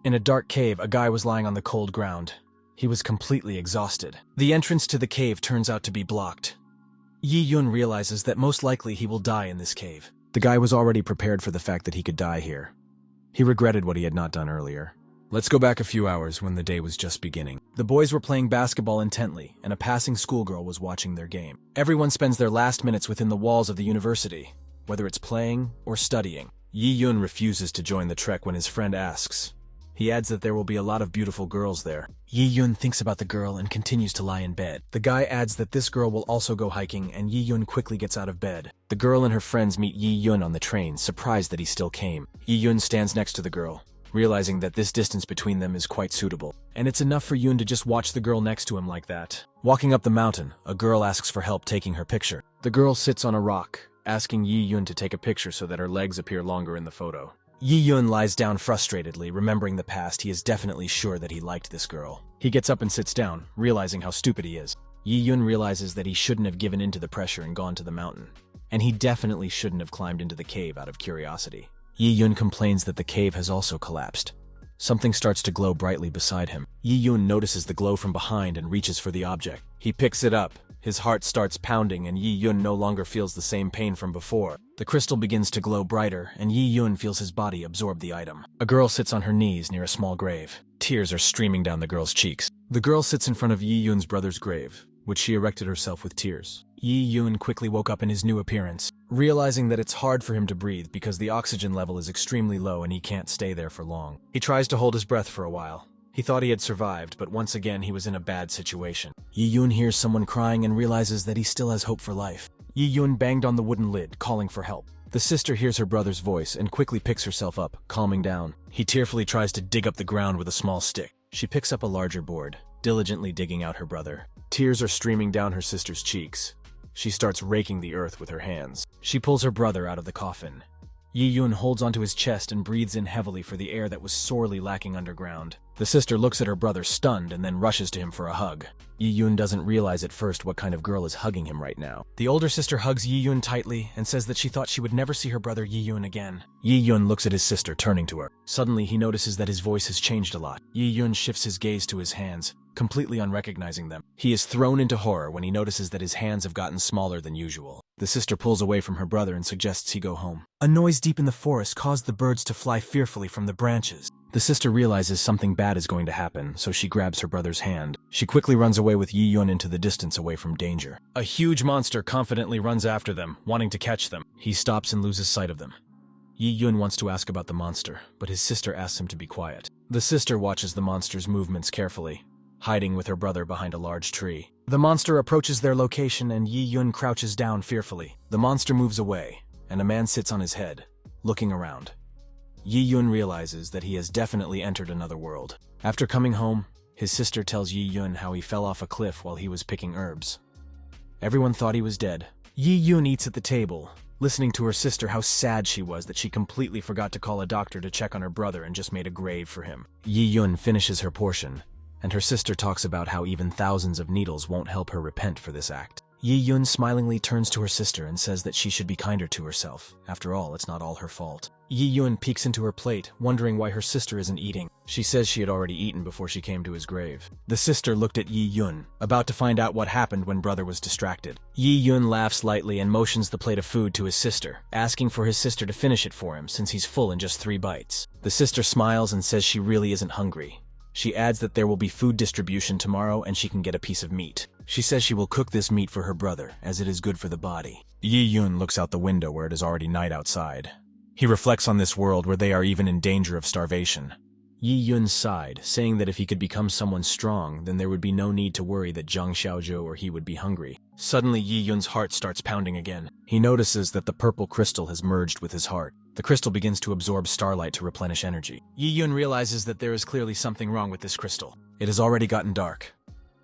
In a dark cave, a guy was lying on the cold ground. He was completely exhausted. The entrance to the cave turns out to be blocked. Yi Yun realizes that most likely he will die in this cave. The guy was already prepared for the fact that he could die here. He regretted what he had not done earlier. Let's go back a few hours when the day was just beginning. The boys were playing basketball intently, and a passing schoolgirl was watching their game. Everyone spends their last minutes within the walls of the university, whether it's playing or studying. Yi Yun refuses to join the trek when his friend asks. He adds that there will be a lot of beautiful girls there. Yi Yun thinks about the girl and continues to lie in bed. The guy adds that this girl will also go hiking, and Yi Yun quickly gets out of bed. The girl and her friends meet Yi Yun on the train, surprised that he still came. Yi Yun stands next to the girl, realizing that this distance between them is quite suitable. And it's enough for Yun to just watch the girl next to him like that. Walking up the mountain, a girl asks for help taking her picture. The girl sits on a rock, asking Yi Yun to take a picture so that her legs appear longer in the photo. Yi Yun lies down frustratedly, remembering the past. He is definitely sure that he liked this girl. He gets up and sits down, realizing how stupid he is. Yi Yun realizes that he shouldn't have given in to the pressure and gone to the mountain. And he definitely shouldn't have climbed into the cave out of curiosity. Yi Yun complains that the cave has also collapsed. Something starts to glow brightly beside him. Yi Yun notices the glow from behind and reaches for the object. He picks it up. His heart starts pounding, and Yi Yun no longer feels the same pain from before. The crystal begins to glow brighter, and Yi Yun feels his body absorb the item. A girl sits on her knees near a small grave. Tears are streaming down the girl's cheeks. The girl sits in front of Yi Yun's brother's grave, which she erected herself with tears. Yi Yun quickly woke up in his new appearance, realizing that it's hard for him to breathe because the oxygen level is extremely low and he can't stay there for long. He tries to hold his breath for a while. He thought he had survived, but once again he was in a bad situation. Yi Yun hears someone crying and realizes that he still has hope for life. Yi Yun banged on the wooden lid, calling for help. The sister hears her brother's voice and quickly picks herself up, calming down. He tearfully tries to dig up the ground with a small stick. She picks up a larger board, diligently digging out her brother. Tears are streaming down her sister's cheeks. She starts raking the earth with her hands. She pulls her brother out of the coffin. Yi Yun holds onto his chest and breathes in heavily for the air that was sorely lacking underground. The sister looks at her brother stunned and then rushes to him for a hug. Yi Yun doesn't realize at first what kind of girl is hugging him right now. The older sister hugs Yi Yun tightly and says that she thought she would never see her brother Yi Yun again. Yi Yun looks at his sister, turning to her. Suddenly he notices that his voice has changed a lot. Yi Yun shifts his gaze to his hands, completely unrecognizing them. He is thrown into horror when he notices that his hands have gotten smaller than usual. The sister pulls away from her brother and suggests he go home. A noise deep in the forest caused the birds to fly fearfully from the branches. The sister realizes something bad is going to happen, so she grabs her brother's hand. She quickly runs away with Yi Yun into the distance away from danger. A huge monster confidently runs after them, wanting to catch them. He stops and loses sight of them. Yi Yun wants to ask about the monster, but his sister asks him to be quiet. The sister watches the monster's movements carefully, hiding with her brother behind a large tree. The monster approaches their location and Yi Yun crouches down fearfully. The monster moves away, and a man sits on his head, looking around. Yi Yun realizes that he has definitely entered another world. After coming home, his sister tells Yi Yun how he fell off a cliff while he was picking herbs. Everyone thought he was dead. Yi Yun eats at the table, listening to her sister how sad she was that she completely forgot to call a doctor to check on her brother and just made a grave for him. Yi Yun finishes her portion, and her sister talks about how even thousands of needles won't help her repent for this act. Yi Yun smilingly turns to her sister and says that she should be kinder to herself. After all, it's not all her fault. Yi Yun peeks into her plate, wondering why her sister isn't eating. She says she had already eaten before she came to his grave. The sister looked at Yi Yun, about to find out what happened when brother was distracted. Yi Yun laughs lightly and motions the plate of food to his sister, asking for his sister to finish it for him since he's full in just 3 bites. The sister smiles and says she really isn't hungry. She adds that there will be food distribution tomorrow and she can get a piece of meat. She says she will cook this meat for her brother, as it is good for the body. Yi Yun looks out the window where it is already night outside. He reflects on this world where they are even in danger of starvation. Yi Yun sighed, saying that if he could become someone strong, then there would be no need to worry that Zhang Xiaozhou or he would be hungry. Suddenly Yi Yun's heart starts pounding again. He notices that the purple crystal has merged with his heart. The crystal begins to absorb starlight to replenish energy. Yi Yun realizes that there is clearly something wrong with this crystal. It has already gotten dark.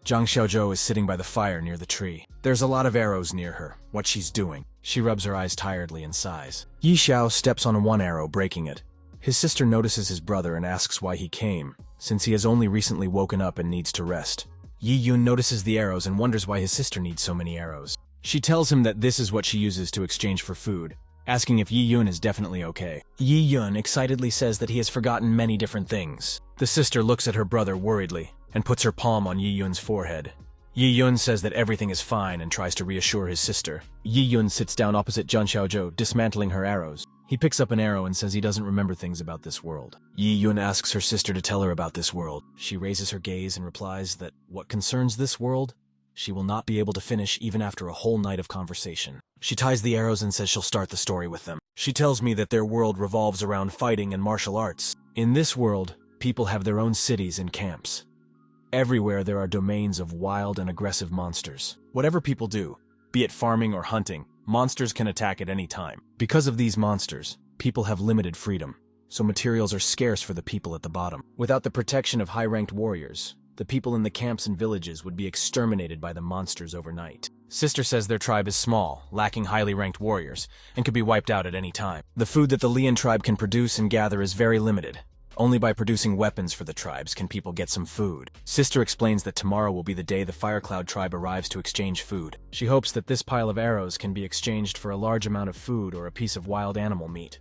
Zhang Xiaozhou is sitting by the fire near the tree. There's a lot of arrows near her. What she's doing. She rubs her eyes tiredly and sighs. Yi Xiao steps on one arrow, breaking it. His sister notices his brother and asks why he came, since he has only recently woken up and needs to rest. Yi Yun notices the arrows and wonders why his sister needs so many arrows. She tells him that this is what she uses to exchange for food, asking if Yi Yun is definitely okay. Yi Yun excitedly says that he has forgotten many different things. The sister looks at her brother worriedly and puts her palm on Yi Yun's forehead. Yi Yun says that everything is fine and tries to reassure his sister. Yi Yun sits down opposite Jun Xiaozhou, dismantling her arrows. He picks up an arrow and says he doesn't remember things about this world. Yi Yun asks her sister to tell her about this world. She raises her gaze and replies that what concerns this world, she will not be able to finish even after a whole night of conversation. She ties the arrows and says she'll start the story with them. She tells me that their world revolves around fighting and martial arts. In this world, people have their own cities and camps. Everywhere there are domains of wild and aggressive monsters. Whatever people do, be it farming or hunting, monsters can attack at any time. Because of these monsters, people have limited freedom, so materials are scarce for the people at the bottom. Without the protection of high-ranked warriors, the people in the camps and villages would be exterminated by the monsters overnight. Sister says their tribe is small, lacking highly ranked warriors, and could be wiped out at any time. The food that the Lian tribe can produce and gather is very limited. Only by producing weapons for the tribes can people get some food. Sister explains that tomorrow will be the day the Firecloud tribe arrives to exchange food. She hopes that this pile of arrows can be exchanged for a large amount of food or a piece of wild animal meat.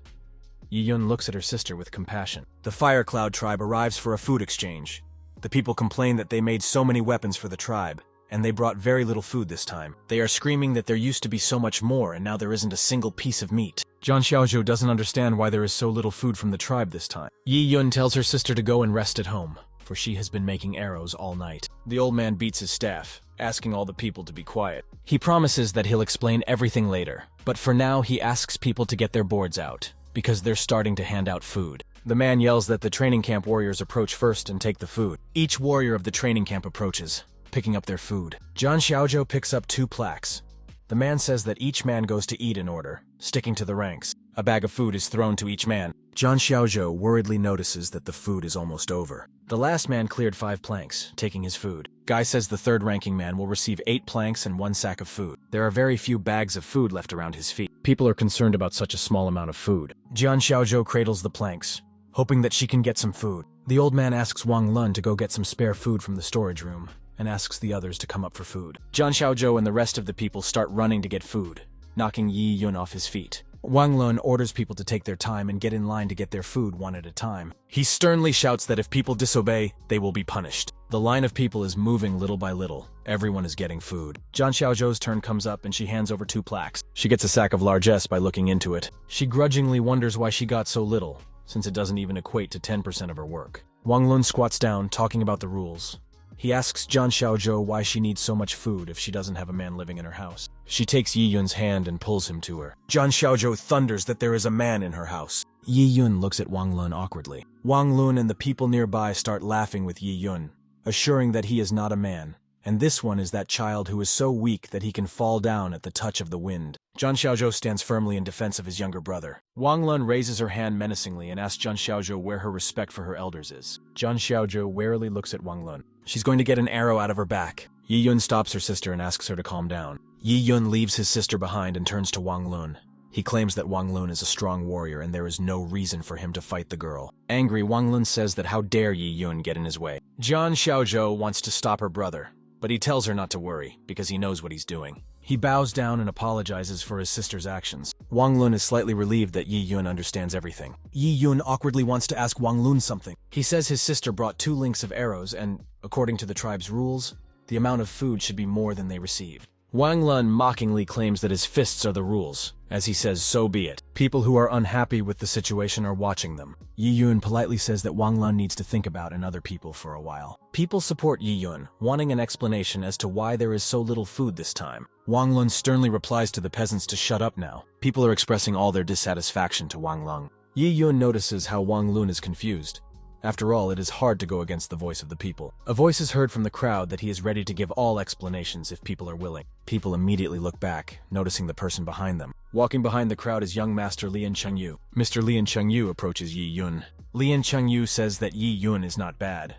Yi Yun looks at her sister with compassion. The Firecloud tribe arrives for a food exchange. The people complain that they made so many weapons for the tribe, and they brought very little food this time. They are screaming that there used to be so much more, and now there isn't a single piece of meat. Zhang Xiaozhou doesn't understand why there is so little food from the tribe this time. Yi Yun tells her sister to go and rest at home, for she has been making arrows all night. The old man beats his staff, asking all the people to be quiet. He promises that he'll explain everything later, but for now he asks people to get their boards out, because they're starting to hand out food. The man yells that the training camp warriors approach first and take the food. Each warrior of the training camp approaches, picking up their food. Zhang Xiaozhou picks up 2 plaques. The man says that each man goes to eat in order, sticking to the ranks. A bag of food is thrown to each man. Zhang Xiaozhou worriedly notices that the food is almost over. The last man cleared 5 planks, taking his food. Guy says the third-ranking man will receive 8 planks and 1 sack of food. There are very few bags of food left around his feet. People are concerned about such a small amount of food. Zhang Xiaozhou cradles the planks, hoping that she can get some food. The old man asks Wang Lun to go get some spare food from the storage room, and asks the others to come up for food. Zhang Xiaozhou and the rest of the people start running to get food, knocking Yi Yun off his feet. Wang Lun orders people to take their time and get in line to get their food one at a time. He sternly shouts that if people disobey, they will be punished. The line of people is moving little by little. Everyone is getting food. Zhang Xiaozhou's turn comes up and she hands over 2 plaques. She gets a sack of largesse by looking into it. She grudgingly wonders why she got so little, since it doesn't even equate to 10% of her work. Wang Lun squats down, talking about the rules. He asks Zhang Xiaozhou why she needs so much food if she doesn't have a man living in her house. She takes Yi Yun's hand and pulls him to her. Zhang Xiaozhou thunders that there is a man in her house. Yi Yun looks at Wang Lun awkwardly. Wang Lun and the people nearby start laughing with Yi Yun, assuring that he is not a man, and this one is that child who is so weak that he can fall down at the touch of the wind. Zhang Xiaozhou stands firmly in defense of his younger brother. Wang Lun raises her hand menacingly and asks Zhang Xiaozhou where her respect for her elders is. Zhang Xiaozhou warily looks at Wang Lun. She's going to get an arrow out of her back. Yi Yun stops her sister and asks her to calm down. Yi Yun leaves his sister behind and turns to Wang Lun. He claims that Wang Lun is a strong warrior and there is no reason for him to fight the girl. Angry, Wang Lun says that how dare Yi Yun get in his way. Zhang Xiaozhou wants to stop her brother, but he tells her not to worry, because he knows what he's doing. He bows down and apologizes for his sister's actions. Wang Lun is slightly relieved that Yi Yun understands everything. Yi Yun awkwardly wants to ask Wang Lun something. He says his sister brought 2 links of arrows and, according to the tribe's rules, the amount of food should be more than they received. Wang Lun mockingly claims that his fists are the rules, as he says so be it. People who are unhappy with the situation are watching them. Yi Yun politely says that Wang Lun needs to think about and other people for a while. People support Yi Yun, wanting an explanation as to why there is so little food this time. Wang Lun sternly replies to the peasants to shut up now. People are expressing all their dissatisfaction to Wang Lun. Yi Yun notices how Wang Lun is confused. After all, it is hard to go against the voice of the people. A voice is heard from the crowd that he is ready to give all explanations if people are willing. People immediately look back, noticing the person behind them. Walking behind the crowd is young Master Lian Chengyu. Mr. Lian Chengyu approaches Yi Yun. Lian Chengyu says that Yi Yun is not bad.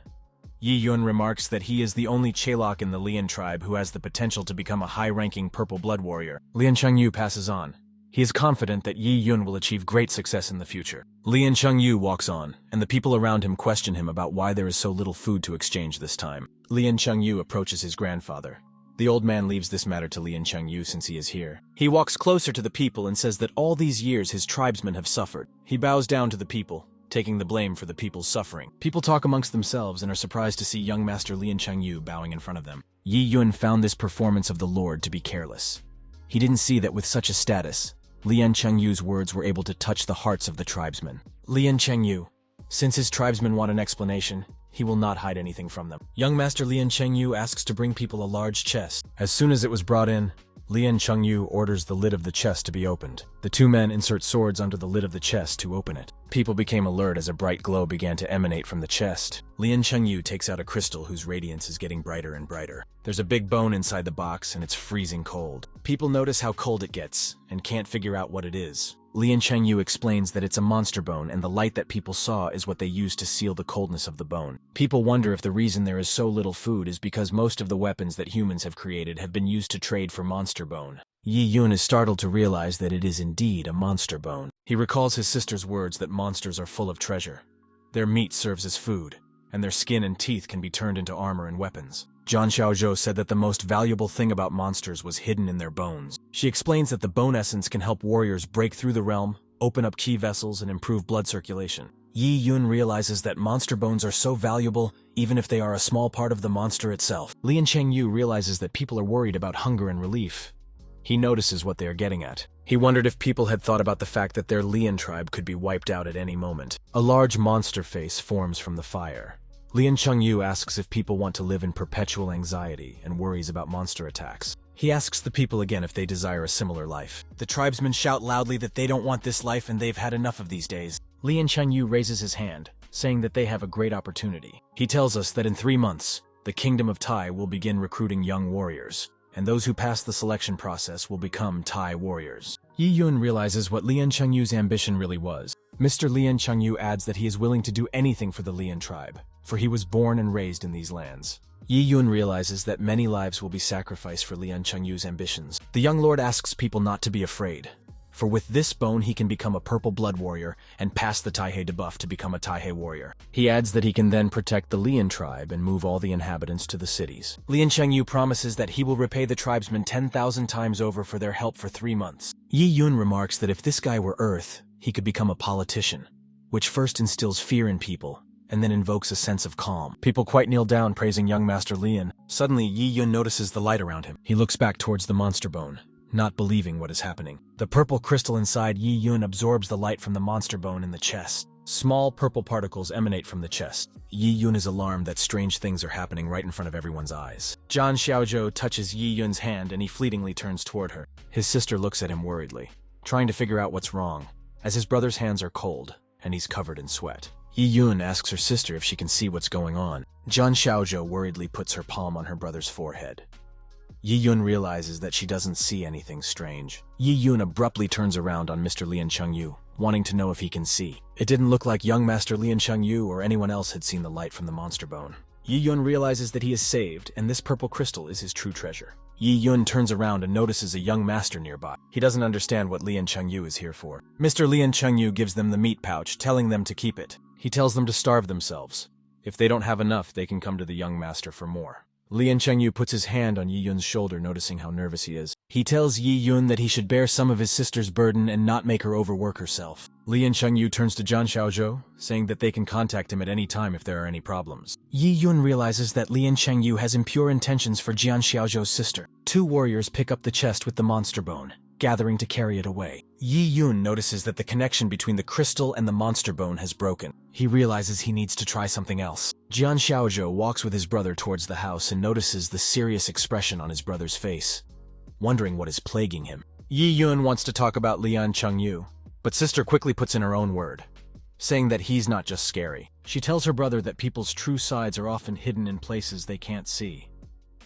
Yi Yun remarks that he is the only Chelok in the Lian tribe who has the potential to become a high-ranking purple blood warrior. Lian Chengyu passes on. He is confident that Yi Yun will achieve great success in the future. Lian Chengyu walks on, and the people around him question him about why there is so little food to exchange this time. Lian Chengyu approaches his grandfather. The old man leaves this matter to Lian Chengyu since he is here. He walks closer to the people and says that all these years his tribesmen have suffered. He bows down to the people, taking the blame for the people's suffering. People talk amongst themselves and are surprised to see young master Lian Chengyu bowing in front of them. Yi Yun found this performance of the Lord to be careless. He didn't see that with such a status, Lian Chengyu's words were able to touch the hearts of the tribesmen. Lian Chengyu, since his tribesmen want an explanation, he will not hide anything from them. Young master Lian Chengyu asks to bring people a large chest. As soon as it was brought in, Lian Chengyu orders the lid of the chest to be opened. The two men insert swords under the lid of the chest to open it. People became alert as a bright glow began to emanate from the chest. Lian Chengyu takes out a crystal whose radiance is getting brighter and brighter. There's a big bone inside the box and it's freezing cold. People notice how cold it gets and can't figure out what it is. Lian Chengyu explains that it's a monster bone and the light that people saw is what they use to seal the coldness of the bone. People wonder if the reason there is so little food is because most of the weapons that humans have created have been used to trade for monster bone. Yi Yun is startled to realize that it is indeed a monster bone. He recalls his sister's words that monsters are full of treasure. Their meat serves as food, and their skin and teeth can be turned into armor and weapons. Zhang Xiaozhou said that the most valuable thing about monsters was hidden in their bones. She explains that the bone essence can help warriors break through the realm, open up key vessels, and improve blood circulation. Yi Yun realizes that monster bones are so valuable even if they are a small part of the monster itself. Lian Chengyu realizes that people are worried about hunger and relief. He notices what they are getting at. He wondered if people had thought about the fact that their Lian tribe could be wiped out at any moment. A large monster face forms from the fire. Lian Chengyu asks if people want to live in perpetual anxiety and worries about monster attacks. He asks the people again if they desire a similar life. The tribesmen shout loudly that they don't want this life and they've had enough of these days. Lian Chengyu raises his hand, saying that they have a great opportunity. He tells us that in 3 months, the Kingdom of Tai will begin recruiting young warriors, and those who pass the selection process will become Tai warriors. Yi Yun realizes what Lian Chengyu's ambition really was. Mr. Lian Chengyu adds that he is willing to do anything for the Lian tribe, for he was born and raised in these lands. Yi Yun realizes that many lives will be sacrificed for Lian Chengyu's ambitions. The young lord asks people not to be afraid, for with this bone he can become a purple blood warrior and pass the Taihei debuff to become a Taihei warrior. He adds that he can then protect the Lian tribe and move all the inhabitants to the cities. Lian Chengyu promises that he will repay the tribesmen 10,000 times over for their help for 3 months. Yi Yun remarks that if this guy were Earth, he could become a politician, which first instills fear in people, and then invokes a sense of calm. People quite kneel down praising young Master Lian. Suddenly, Yi Yun notices the light around him. He looks back towards the monster bone, not believing what is happening. The purple crystal inside Yi Yun absorbs the light from the monster bone in the chest. Small purple particles emanate from the chest. Yi Yun is alarmed that strange things are happening right in front of everyone's eyes. Zhang Xiaozhou touches Yi Yun's hand and he fleetingly turns toward her. His sister looks at him worriedly, trying to figure out what's wrong, as his brother's hands are cold and he's covered in sweat. Yi Yun asks her sister if she can see what's going on. Zhang Xiaozhou worriedly puts her palm on her brother's forehead. Yi Yun realizes that she doesn't see anything strange. Yi Yun abruptly turns around on Mr. Lian Chengyu, wanting to know if he can see. It didn't look like young Master Lian Chengyu or anyone else had seen the light from the monster bone. Yi Yun realizes that he is saved, and this purple crystal is his true treasure. Yi Yun turns around and notices a young master nearby. He doesn't understand what Lian Chengyu is here for. Mr. Lian Chengyu gives them the meat pouch, telling them to keep it. He tells them to starve themselves. If they don't have enough, they can come to the young master for more. Lian Chengyu puts his hand on Yi Yun's shoulder, noticing how nervous he is. He tells Yi Yun that he should bear some of his sister's burden and not make her overwork herself. Lian Chengyu turns to Zhang Xiaozhou, saying that they can contact him at any time if there are any problems. Yi Yun realizes that Lian Chengyu has impure intentions for Zhang Xiaozhou's sister. 2 warriors pick up the chest with the monster bone, gathering to carry it away. Yi Yun notices that the connection between the crystal and the monster bone has broken. He realizes he needs to try something else. Zhang Xiaozhou walks with his brother towards the house and notices the serious expression on his brother's face, wondering what is plaguing him. Yi Yun wants to talk about Lian Chengyu, but sister quickly puts in her own word, saying that he's not just scary. She tells her brother that people's true sides are often hidden in places they can't see.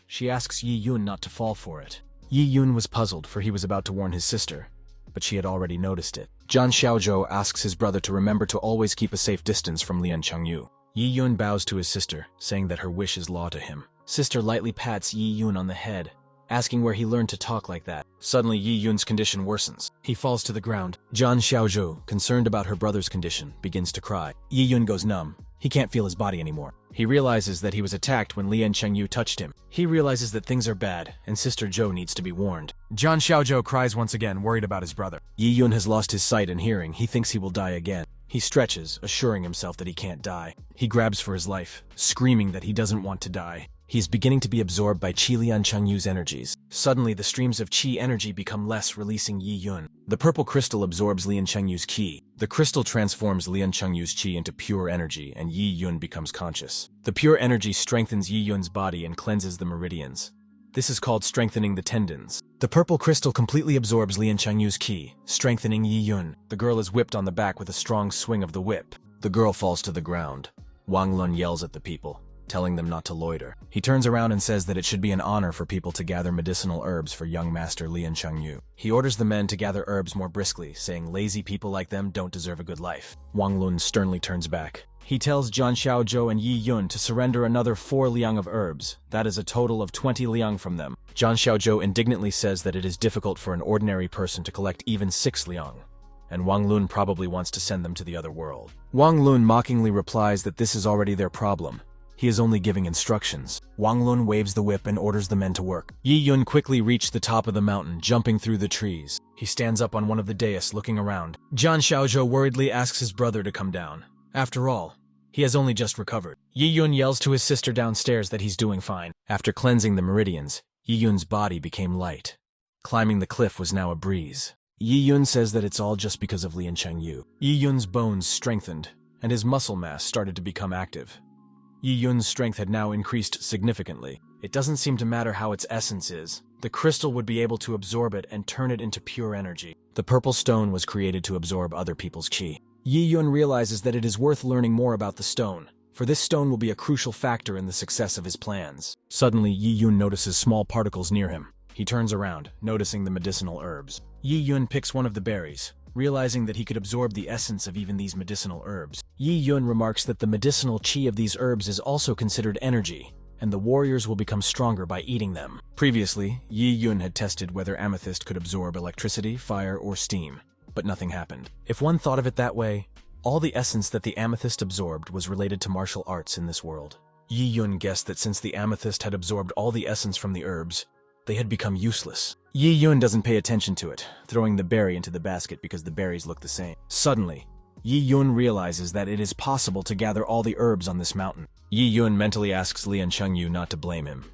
She asks Yi Yun not to fall for it. Yi Yun was puzzled, for he was about to warn his sister, but she had already noticed it. Zhang Xiaozhou asks his brother to remember to always keep a safe distance from Lian Chengyu. Yi Yun bows to his sister, saying that her wish is law to him. Sister lightly pats Yi Yun on the head, asking where he learned to talk like that. Suddenly, Yi Yun's condition worsens. He falls to the ground. Zhang Xiaozhou, concerned about her brother's condition, begins to cry. Yi Yun goes numb. He can't feel his body anymore. He realizes that he was attacked when Lian Chengyu touched him. He realizes that things are bad, and Sister Zhou needs to be warned. Zhang Xiaozhou cries once again, worried about his brother. Yi Yun has lost his sight and hearing. He thinks he will die again. He stretches, assuring himself that he can't die. He grabs for his life, screaming that he doesn't want to die. He is beginning to be absorbed by Qi Lian Chengyu's energies. Suddenly, the streams of Qi energy become less, releasing Yi Yun. The purple crystal absorbs Lian Chengyu's Qi. The crystal transforms Lian Chengyu's Qi into pure energy, and Yi Yun becomes conscious. The pure energy strengthens Yi Yun's body and cleanses the meridians. This is called strengthening the tendons. The purple crystal completely absorbs Lian Chengyu's Qi, strengthening Yi Yun. The girl is whipped on the back with a strong swing of the whip. The girl falls to the ground. Wang Lun yells at the people, telling them not to loiter. He turns around and says that it should be an honor for people to gather medicinal herbs for young master Lian Chengyu. He orders the men to gather herbs more briskly, saying lazy people like them don't deserve a good life. Wang Lun sternly turns back. He tells Zhang Xiaozhou and Yi Yun to surrender another 4 liang of herbs. That is a total of 20 liang from them. Zhang Xiaozhou indignantly says that it is difficult for an ordinary person to collect even 6 liang, and Wang Lun probably wants to send them to the other world. Wang Lun mockingly replies that this is already their problem. He is only giving instructions. Wang Lun waves the whip and orders the men to work. Yi Yun quickly reached the top of the mountain, jumping through the trees. He stands up on one of the dais, looking around. Zhang Xiaozhou worriedly asks his brother to come down. After all, he has only just recovered. Yi Yun yells to his sister downstairs that he's doing fine. After cleansing the meridians, Yi Yun's body became light. Climbing the cliff was now a breeze. Yi Yun says that it's all just because of Lian Chengyu. Yi Yun's bones strengthened, and his muscle mass started to become active. Yi Yun's strength had now increased significantly. It doesn't seem to matter how its essence is. The crystal would be able to absorb it and turn it into pure energy. The purple stone was created to absorb other people's qi. Yi Yun realizes that it is worth learning more about the stone, for this stone will be a crucial factor in the success of his plans. Suddenly, Yi Yun notices small particles near him. He turns around, noticing the medicinal herbs. Yi Yun picks one of the berries, realizing that he could absorb the essence of even these medicinal herbs. Yi Yun remarks that the medicinal qi of these herbs is also considered energy, and the warriors will become stronger by eating them. Previously, Yi Yun had tested whether amethyst could absorb electricity, fire, or steam, but nothing happened. If one thought of it that way, all the essence that the amethyst absorbed was related to martial arts in this world. Yi Yun guessed that since the amethyst had absorbed all the essence from the herbs, they had become useless. Yi Yun doesn't pay attention to it, throwing the berry into the basket because the berries look the same. Suddenly, Yi Yun realizes that it is possible to gather all the herbs on this mountain. Yi Yun mentally asks Lian Chengyu not to blame him.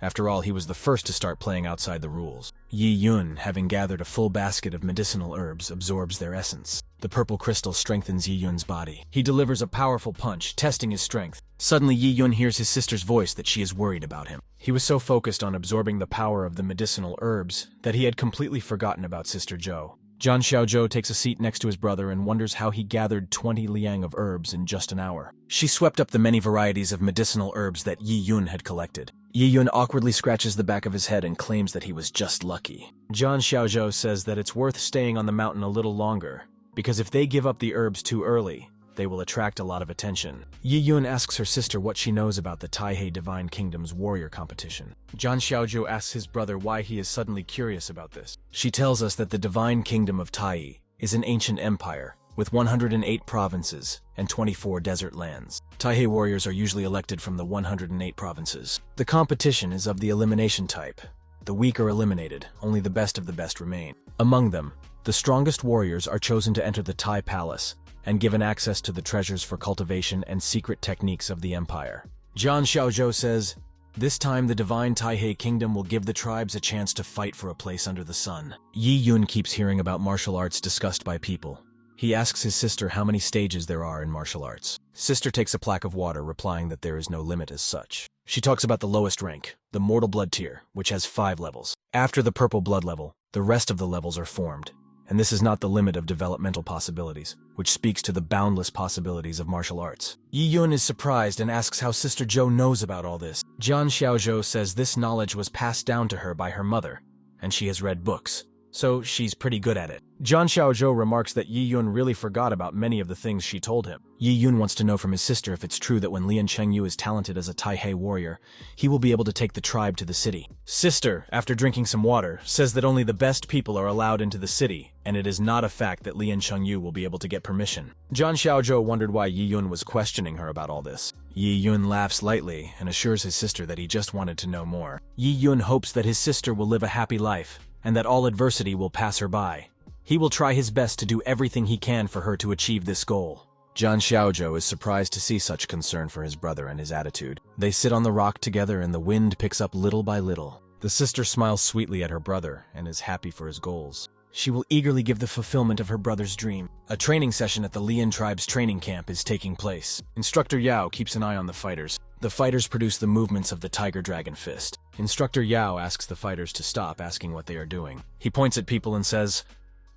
After all, he was the first to start playing outside the rules. Yi Yun, having gathered a full basket of medicinal herbs, absorbs their essence. The purple crystal strengthens Yi Yun's body. He delivers a powerful punch, testing his strength. Suddenly, Yi Yun hears his sister's voice that she is worried about him. He was so focused on absorbing the power of the medicinal herbs that he had completely forgotten about Sister Zhou. Zhang Xiaozhou takes a seat next to his brother and wonders how he gathered 20 liang of herbs in just an hour. She swept up the many varieties of medicinal herbs that Yi Yun had collected. Yi Yun awkwardly scratches the back of his head and claims that he was just lucky. Zhang Xiaozhou says that it's worth staying on the mountain a little longer, because if they give up the herbs too early, they will attract a lot of attention. Yi Yun asks her sister what she knows about the Taihei Divine Kingdom's warrior competition. Zhang Xiaozhou asks his brother why he is suddenly curious about this. She tells us that the Divine Kingdom of Tai is an ancient empire with 108 provinces and 24 desert lands. Taihei warriors are usually elected from the 108 provinces. The competition is of the elimination type. The weak are eliminated, only the best of the best remain. Among them, the strongest warriors are chosen to enter the Tai Palace and given access to the treasures for cultivation and secret techniques of the empire. Zhang Xiaozhou says, this time the Divine Taihei Kingdom will give the tribes a chance to fight for a place under the sun. Yi Yun keeps hearing about martial arts discussed by people. He asks his sister how many stages there are in martial arts. Sister takes a plaque of water, replying that there is no limit as such. She talks about the lowest rank, the Mortal Blood tier, which has 5 levels. After the Purple Blood level, the rest of the levels are formed. And this is not the limit of developmental possibilities, which speaks to the boundless possibilities of martial arts. Yi Yun is surprised and asks how Sister Zhou knows about all this. Zhang Xiaozhou says this knowledge was passed down to her by her mother, and she has read books. so she's pretty good at it. John Xiaozhou remarks that Yi Yun really forgot about many of the things she told him. Yi Yun wants to know from his sister if it's true that when Lian Chengyu is talented as a Taihei warrior, he will be able to take the tribe to the city. Sister, after drinking some water, says that only the best people are allowed into the city, and it is not a fact that Lian Chengyu will be able to get permission. John Xiaozhou wondered why Yi Yun was questioning her about all this. Yi Yun laughs lightly and assures his sister that he just wanted to know more. Yi Yun hopes that his sister will live a happy life, and that all adversity will pass her by. He will try his best to do everything he can for her to achieve this goal. John Xiaozhou is surprised to see such concern for his brother and his attitude. They sit on the rock together and the wind picks up little by little. The sister smiles sweetly at her brother and is happy for his goals. She will eagerly give the fulfillment of her brother's dream. A training session at the Lian tribe's training camp is taking place. Instructor Yao keeps an eye on the fighters. The fighters produce the movements of the Tiger Dragon Fist. Instructor Yao asks the fighters to stop asking what they are doing. He points at people and says,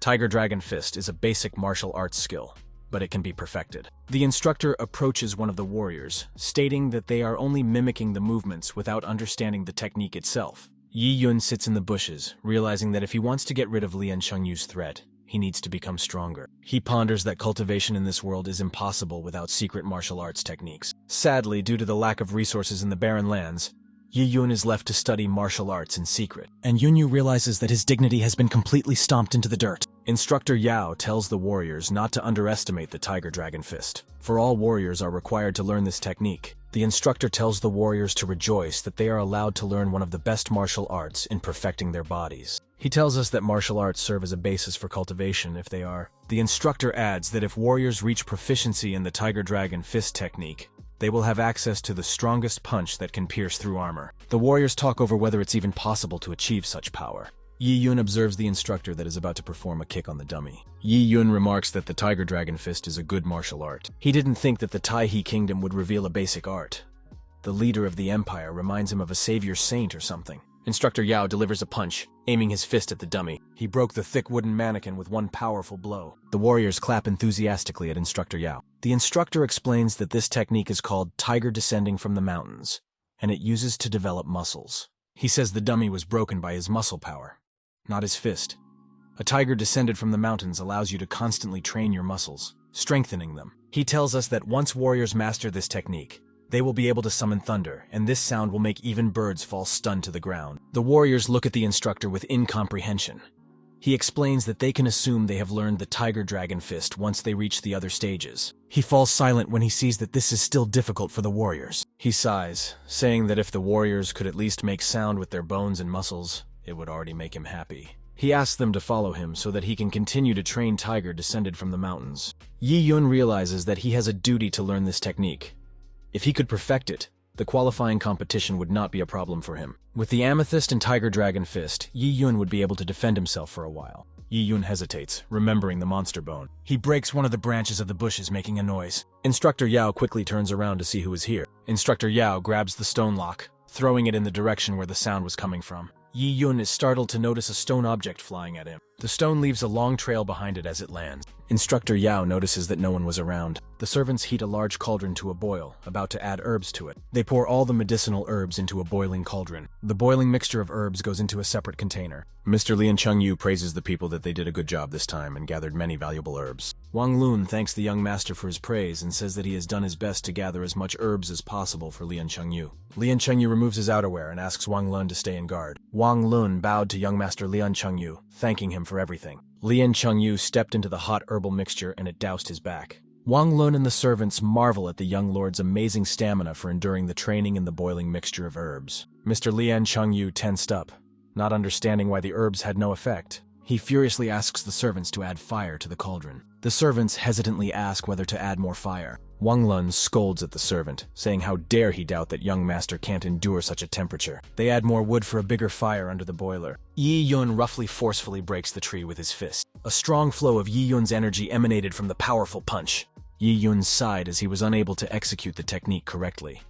"Tiger Dragon Fist is a basic martial arts skill, but it can be perfected." The instructor approaches one of the warriors, stating that they are only mimicking the movements without understanding the technique itself. Yi Yun sits in the bushes, realizing that if he wants to get rid of Lian Chengyu's threat, he needs to become stronger. He ponders that cultivation in this world is impossible without secret martial arts techniques. Sadly, due to the lack of resources in the barren lands, Yi Yun is left to study martial arts in secret, and Yunyu realizes that his dignity has been completely stomped into the dirt. Instructor Yao tells the warriors not to underestimate the Tiger Dragon Fist, for all warriors are required to learn this technique. The instructor tells the warriors to rejoice that they are allowed to learn one of the best martial arts in perfecting their bodies. He tells us that martial arts serve as a basis for cultivation if they are. The instructor adds that if warriors reach proficiency in the Tiger Dragon Fist technique, they will have access to the strongest punch that can pierce through armor. The warriors talk over whether it's even possible to achieve such power. Yi Yun observes the instructor that is about to perform a kick on the dummy. Yi Yun remarks that the Tiger Dragon Fist is a good martial art. He didn't think that the Taihe Kingdom would reveal a basic art. The leader of the empire reminds him of a savior saint or something. Instructor Yao delivers a punch, aiming his fist at the dummy. He broke the thick wooden mannequin with one powerful blow. The warriors clap enthusiastically at Instructor Yao. The instructor explains that this technique is called Tiger Descending from the Mountains, and it uses to develop muscles. He says the dummy was broken by his muscle power, not his fist. A tiger descended from the mountains allows you to constantly train your muscles, strengthening them. He tells us that once warriors master this technique, they will be able to summon thunder, and this sound will make even birds fall stunned to the ground. The warriors look at the instructor with incomprehension. He explains that they can assume they have learned the Tiger Dragon Fist once they reach the other stages. He falls silent when he sees that this is still difficult for the warriors. He sighs, saying that if the warriors could at least make sound with their bones and muscles, it would already make him happy. He asks them to follow him so that he can continue to train Tiger descended from the mountains. Yi Yun realizes that he has a duty to learn this technique. If he could perfect it, the qualifying competition would not be a problem for him. With the Amethyst and Tiger Dragon Fist, Yi Yun would be able to defend himself for a while. Yi Yun hesitates, remembering the monster bone. He breaks one of the branches of the bushes, making a noise. Instructor Yao quickly turns around to see who is here. Instructor Yao grabs the stone lock, throwing it in the direction where the sound was coming from. Yi Yun is startled to notice a stone object flying at him. The stone leaves a long trail behind it as it lands. Instructor Yao notices that no one was around. The servants heat a large cauldron to a boil, about to add herbs to it. They pour all the medicinal herbs into a boiling cauldron. The boiling mixture of herbs goes into a separate container. Mr. Lian Chengyu praises the people that they did a good job this time and gathered many valuable herbs. Wang Lun thanks the young master for his praise and says that he has done his best to gather as much herbs as possible for Lian Chengyu. Lian Chengyu removes his outerwear and asks Wang Lun to stay in guard. Wang Lun bowed to young master Lian Chengyu, thanking him for everything. Lian Chengyu stepped into the hot herbal mixture and it doused his back. Wang Lun and the servants marvel at the young lord's amazing stamina for enduring the training in the boiling mixture of herbs. Mr. Lian Chengyu tensed up, not understanding why the herbs had no effect. He furiously asks the servants to add fire to the cauldron. The servants hesitantly ask whether to add more fire. Wang Lun scolds at the servant, saying how dare he doubt that young master can't endure such a temperature. They add more wood for a bigger fire under the boiler. Yi Yun roughly forcefully breaks the tree with his fist. A strong flow of Yi Yun's energy emanated from the powerful punch. Yi Yun sighed as he was unable to execute the technique correctly.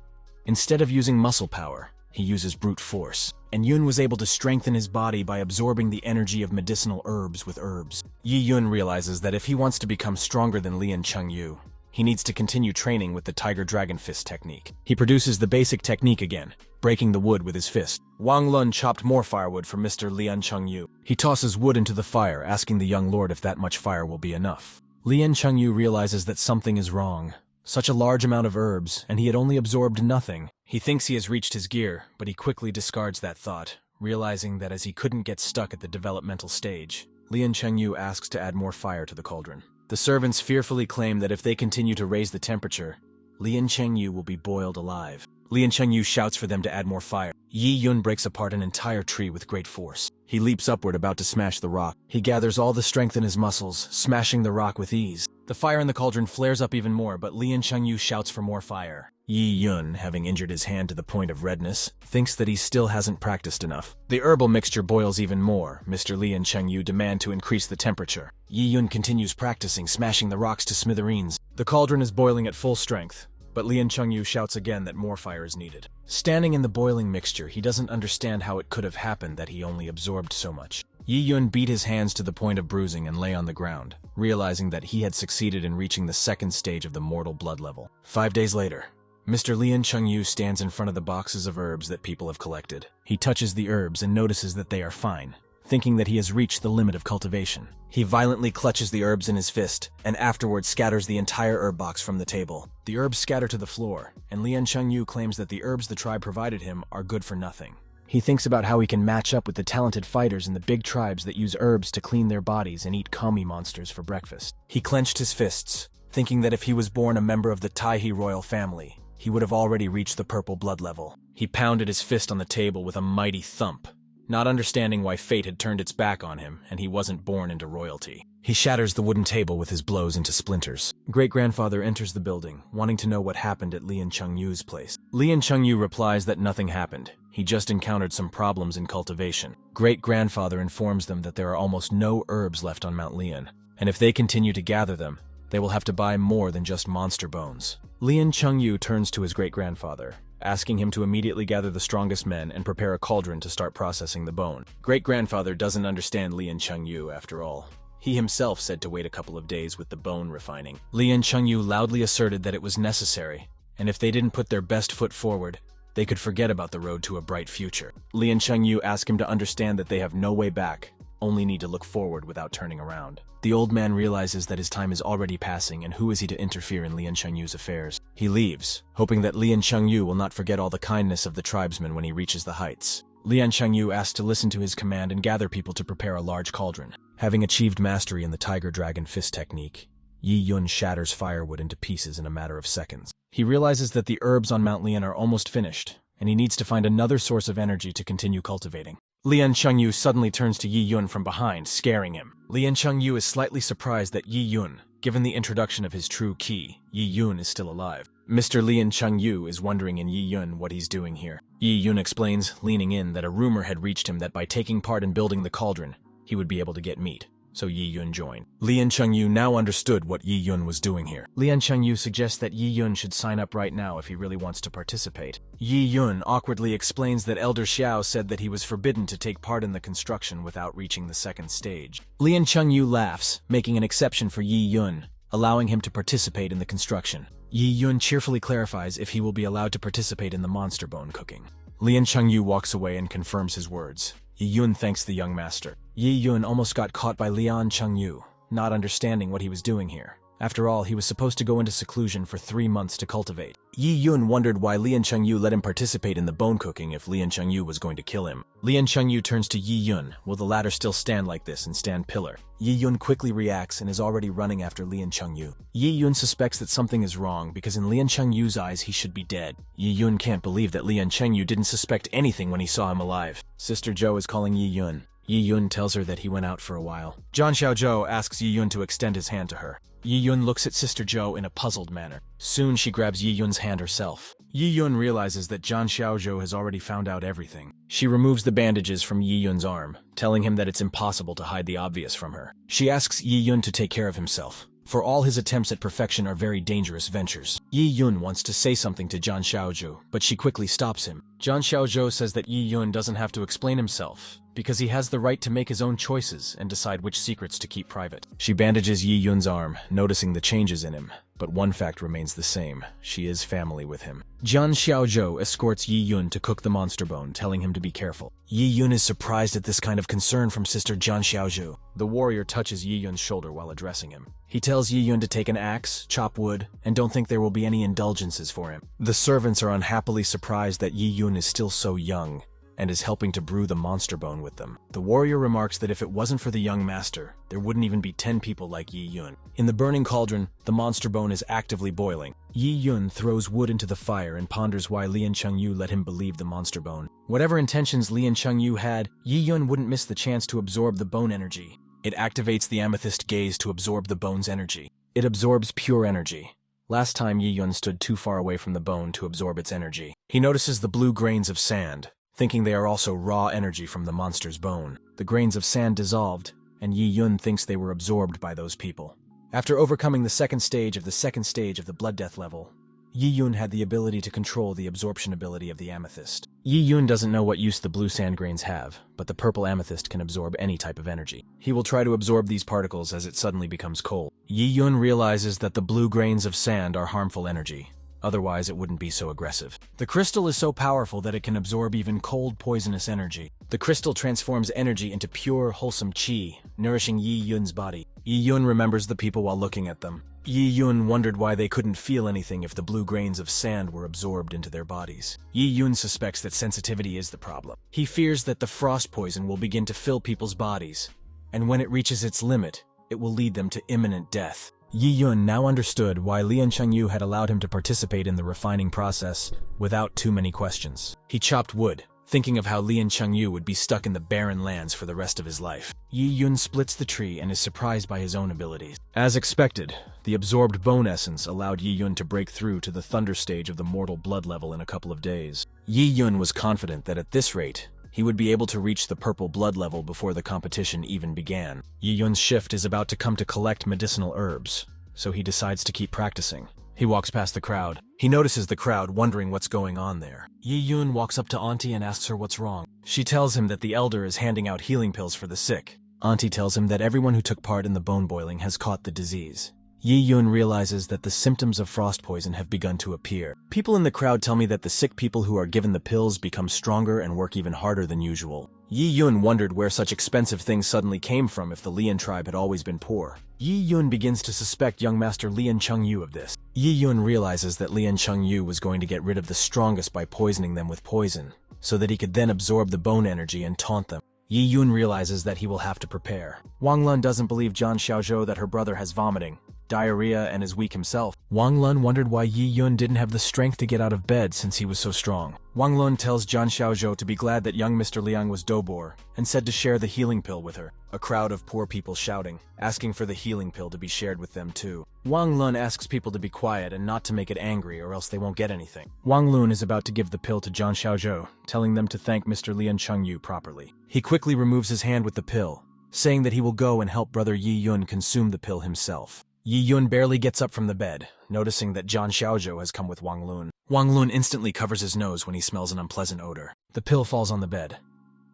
Instead of using muscle power, he uses brute force, and Yun was able to strengthen his body by absorbing the energy of medicinal herbs with herbs. Yi Yun realizes that if he wants to become stronger than Lian Chengyu, he needs to continue training with the Tiger Dragon Fist technique. He produces the basic technique again, breaking the wood with his fist. Wang Lun chopped more firewood for Mr. Lian Chengyu. He tosses wood into the fire, asking the young lord if that much fire will be enough. Lian Chengyu realizes that something is wrong. Such a large amount of herbs, and he had only absorbed nothing. He thinks he has reached his gear, but he quickly discards that thought, realizing that as he couldn't get stuck at the developmental stage. Lian Chengyu asks to add more fire to the cauldron. The servants fearfully claim that if they continue to raise the temperature, Lian Chengyu will be boiled alive. Lian Chengyu shouts for them to add more fire. Yi Yun breaks apart an entire tree with great force. He leaps upward, about to smash the rock. He gathers all the strength in his muscles, smashing the rock with ease. The fire in the cauldron flares up even more, but Lian Chengyu shouts for more fire. Yi Yun, having injured his hand to the point of redness, thinks that he still hasn't practiced enough. The herbal mixture boils even more. Mr. Lian Chengyu demand to increase the temperature. Yi Yun continues practicing, smashing the rocks to smithereens. The cauldron is boiling at full strength, but Lian Chengyu shouts again that more fire is needed. Standing in the boiling mixture, he doesn't understand how it could have happened that he only absorbed so much. Yi Yun beat his hands to the point of bruising and lay on the ground, realizing that he had succeeded in reaching the second stage of the mortal blood level. 5 days later, Mr. Lian Chengyu stands in front of the boxes of herbs that people have collected. He touches the herbs and notices that they are fine, thinking that he has reached the limit of cultivation. He violently clutches the herbs in his fist, and afterwards scatters the entire herb box from the table. The herbs scatter to the floor, and Lian Chengyu claims that the herbs the tribe provided him are good for nothing. He thinks about how he can match up with the talented fighters in the big tribes that use herbs to clean their bodies and eat kami monsters for breakfast. He clenched his fists, thinking that if he was born a member of the Taihe royal family, he would have already reached the purple blood level. He pounded his fist on the table with a mighty thump, not understanding why fate had turned its back on him and he wasn't born into royalty. He shatters the wooden table with his blows into splinters. Great-grandfather enters the building, wanting to know what happened at Lian Chengyu's place. Lian Chengyu replies that nothing happened. He just encountered some problems in cultivation. Great-grandfather informs them that there are almost no herbs left on Mount Lian, and if they continue to gather them, they will have to buy more than just monster bones. Lian Chengyu turns to his great-grandfather, asking him to immediately gather the strongest men and prepare a cauldron to start processing the bone. Great-grandfather doesn't understand Lian Chengyu after all. He himself said to wait a couple of days with the bone refining. Lian Chengyu loudly asserted that it was necessary, and if they didn't put their best foot forward, they could forget about the road to a bright future. Lian Chengyu asked him to understand that they have no way back, only need to look forward without turning around. The old man realizes that his time is already passing, and who is he to interfere in Lian Chengyu's affairs? He leaves, hoping that Lian Chengyu will not forget all the kindness of the tribesmen when he reaches the heights. Lian Chengyu asks to listen to his command and gather people to prepare a large cauldron. Having achieved mastery in the Tiger Dragon Fist technique, Yi Yun shatters firewood into pieces in a matter of seconds. He realizes that the herbs on Mount Lian are almost finished, and he needs to find another source of energy to continue cultivating. Lian Chengyu suddenly turns to Yi Yun from behind, scaring him. Lian Chengyu is slightly surprised that Yi Yun, given the introduction of his true ki, Yi Yun is still alive. Mr. Lian Chengyu is wondering in Yi Yun what he's doing here. Yi Yun explains, leaning in, that a rumor had reached him that by taking part in building the cauldron, he would be able to get meat. So Yi Yun joined. Lian Chengyu now understood what Yi Yun was doing here. Lian Chengyu suggests that Yi Yun should sign up right now if he really wants to participate. Yi Yun awkwardly explains that Elder Xiao said that he was forbidden to take part in the construction without reaching the second stage. Lian Chengyu laughs, making an exception for Yi Yun, allowing him to participate in the construction. Yi Yun cheerfully clarifies if he will be allowed to participate in the monster bone cooking. Lian Chengyu walks away and confirms his words. Yi Yun thanks the young master. Yi Yun almost got caught by Lian Chengyu, not understanding what he was doing here. After all, he was supposed to go into seclusion for 3 months to cultivate. Yi Yun wondered why Lian Chengyu let him participate in the bone cooking if Lian Chengyu was going to kill him. Lian Chengyu turns to Yi Yun. Will the latter still stand like this and stand pillar? Yi Yun quickly reacts and is already running after Lian Chengyu. Yi Yun suspects that something is wrong because in Lian Chengyu's eyes he should be dead. Yi Yun can't believe that Lian Chengyu didn't suspect anything when he saw him alive. Sister Zhou is calling Yi Yun. Yi Yun tells her that he went out for a while. Zhan Xiaozhou asks Yi Yun to extend his hand to her. Yi Yun looks at Sister Zhou in a puzzled manner. Soon she grabs Yi Yun's hand herself. Yi Yun realizes that Zhan Xiaozhou has already found out everything. She removes the bandages from Yi Yun's arm, telling him that it's impossible to hide the obvious from her. She asks Yi Yun to take care of himself, for all his attempts at perfection are very dangerous ventures. Yi Yun wants to say something to Zhan Xiaozhou, but she quickly stops him. Zhan Xiaozhou says that Yi Yun doesn't have to explain himself, because he has the right to make his own choices and decide which secrets to keep private. She bandages Yi Yun's arm, noticing the changes in him, But one fact remains the same. She is family with him. Jian Xiaozhou escorts Yi Yun to cook the monster bone, telling him to be careful. Yi Yun is surprised at this kind of concern from sister Jian Xiaozhou. The warrior touches Yi Yun's shoulder while addressing him. He tells Yi Yun to take an axe, chop wood, and don't think there will be any indulgences for him. The servants are unhappily surprised that Yi Yun is still so young and is helping to brew the monster bone with them. The warrior remarks that if it wasn't for the young master, there wouldn't even be 10 people like Yi Yun. In the burning cauldron, the monster bone is actively boiling. Yi Yun throws wood into the fire and ponders why Lian Chengyu let him believe the monster bone. Whatever intentions Lian Chengyu had, Yi Yun wouldn't miss the chance to absorb the bone energy. It activates the amethyst gaze to absorb the bone's energy. It absorbs pure energy. Last time Yi Yun stood too far away from the bone to absorb its energy. He notices the blue grains of sand, thinking they are also raw energy from the monster's bone. The grains of sand dissolved, and Yi Yun thinks they were absorbed by those people. After overcoming the second stage of the Blood Death level, Yi Yun had the ability to control the absorption ability of the amethyst. Yi Yun doesn't know what use the blue sand grains have, but the purple amethyst can absorb any type of energy. He will try to absorb these particles as it suddenly becomes cold. Yi Yun realizes that the blue grains of sand are harmful energy. Otherwise, it wouldn't be so aggressive. The crystal is so powerful that it can absorb even cold, poisonous energy. The crystal transforms energy into pure, wholesome qi, nourishing Yi Yun's body. Yi Yun remembers the people while looking at them. Yi Yun wondered why they couldn't feel anything if the blue grains of sand were absorbed into their bodies. Yi Yun suspects that sensitivity is the problem. He fears that the frost poison will begin to fill people's bodies, and when it reaches its limit, it will lead them to imminent death. Yi Yun now understood why Lian Chengyu had allowed him to participate in the refining process without too many questions. He chopped wood, thinking of how Lian Chengyu would be stuck in the barren lands for the rest of his life. Yi Yun splits the tree and is surprised by his own abilities. As expected, the absorbed bone essence allowed Yi Yun to break through to the thunder stage of the mortal blood level in a couple of days. Yi Yun was confident that at this rate, he would be able to reach the purple blood level before the competition even began. Yi Yun's shift is about to come to collect medicinal herbs, so he decides to keep practicing. He walks past the crowd. He notices the crowd wondering what's going on there. Yi Yun walks up to Auntie and asks her what's wrong. She tells him that the elder is handing out healing pills for the sick. Auntie tells him that everyone who took part in the bone boiling has caught the disease. Yi Yun realizes that the symptoms of frost poison have begun to appear. People in the crowd tell me that the sick people who are given the pills become stronger and work even harder than usual. Yi Yun wondered where such expensive things suddenly came from if the Lian tribe had always been poor. Yi Yun begins to suspect young master Lian Chengyu of this. Yi Yun realizes that Lian Chengyu was going to get rid of the strongest by poisoning them with poison, so that he could then absorb the bone energy and taunt them. Yi Yun realizes that he will have to prepare. Wang Lun doesn't believe Jian Xiaozhou that her brother has vomiting, diarrhea, and is weak himself. Wang Lun wondered why Yi Yun didn't have the strength to get out of bed since he was so strong. Wang Lun tells Jian Xiaozhou to be glad that young Mr. Liang was Dobor, and said to share the healing pill with her. A crowd of poor people shouting, asking for the healing pill to be shared with them too. Wang Lun asks people to be quiet and not to make it angry or else they won't get anything. Wang Lun is about to give the pill to Jian Xiaozhou, telling them to thank Mr. Lian Chengyu properly. He quickly removes his hand with the pill, saying that he will go and help brother Yi Yun consume the pill himself. Yi Yun barely gets up from the bed, noticing that Jian Xiaozhou has come with Wang Lun. Wang Lun instantly covers his nose when he smells an unpleasant odor. The pill falls on the bed.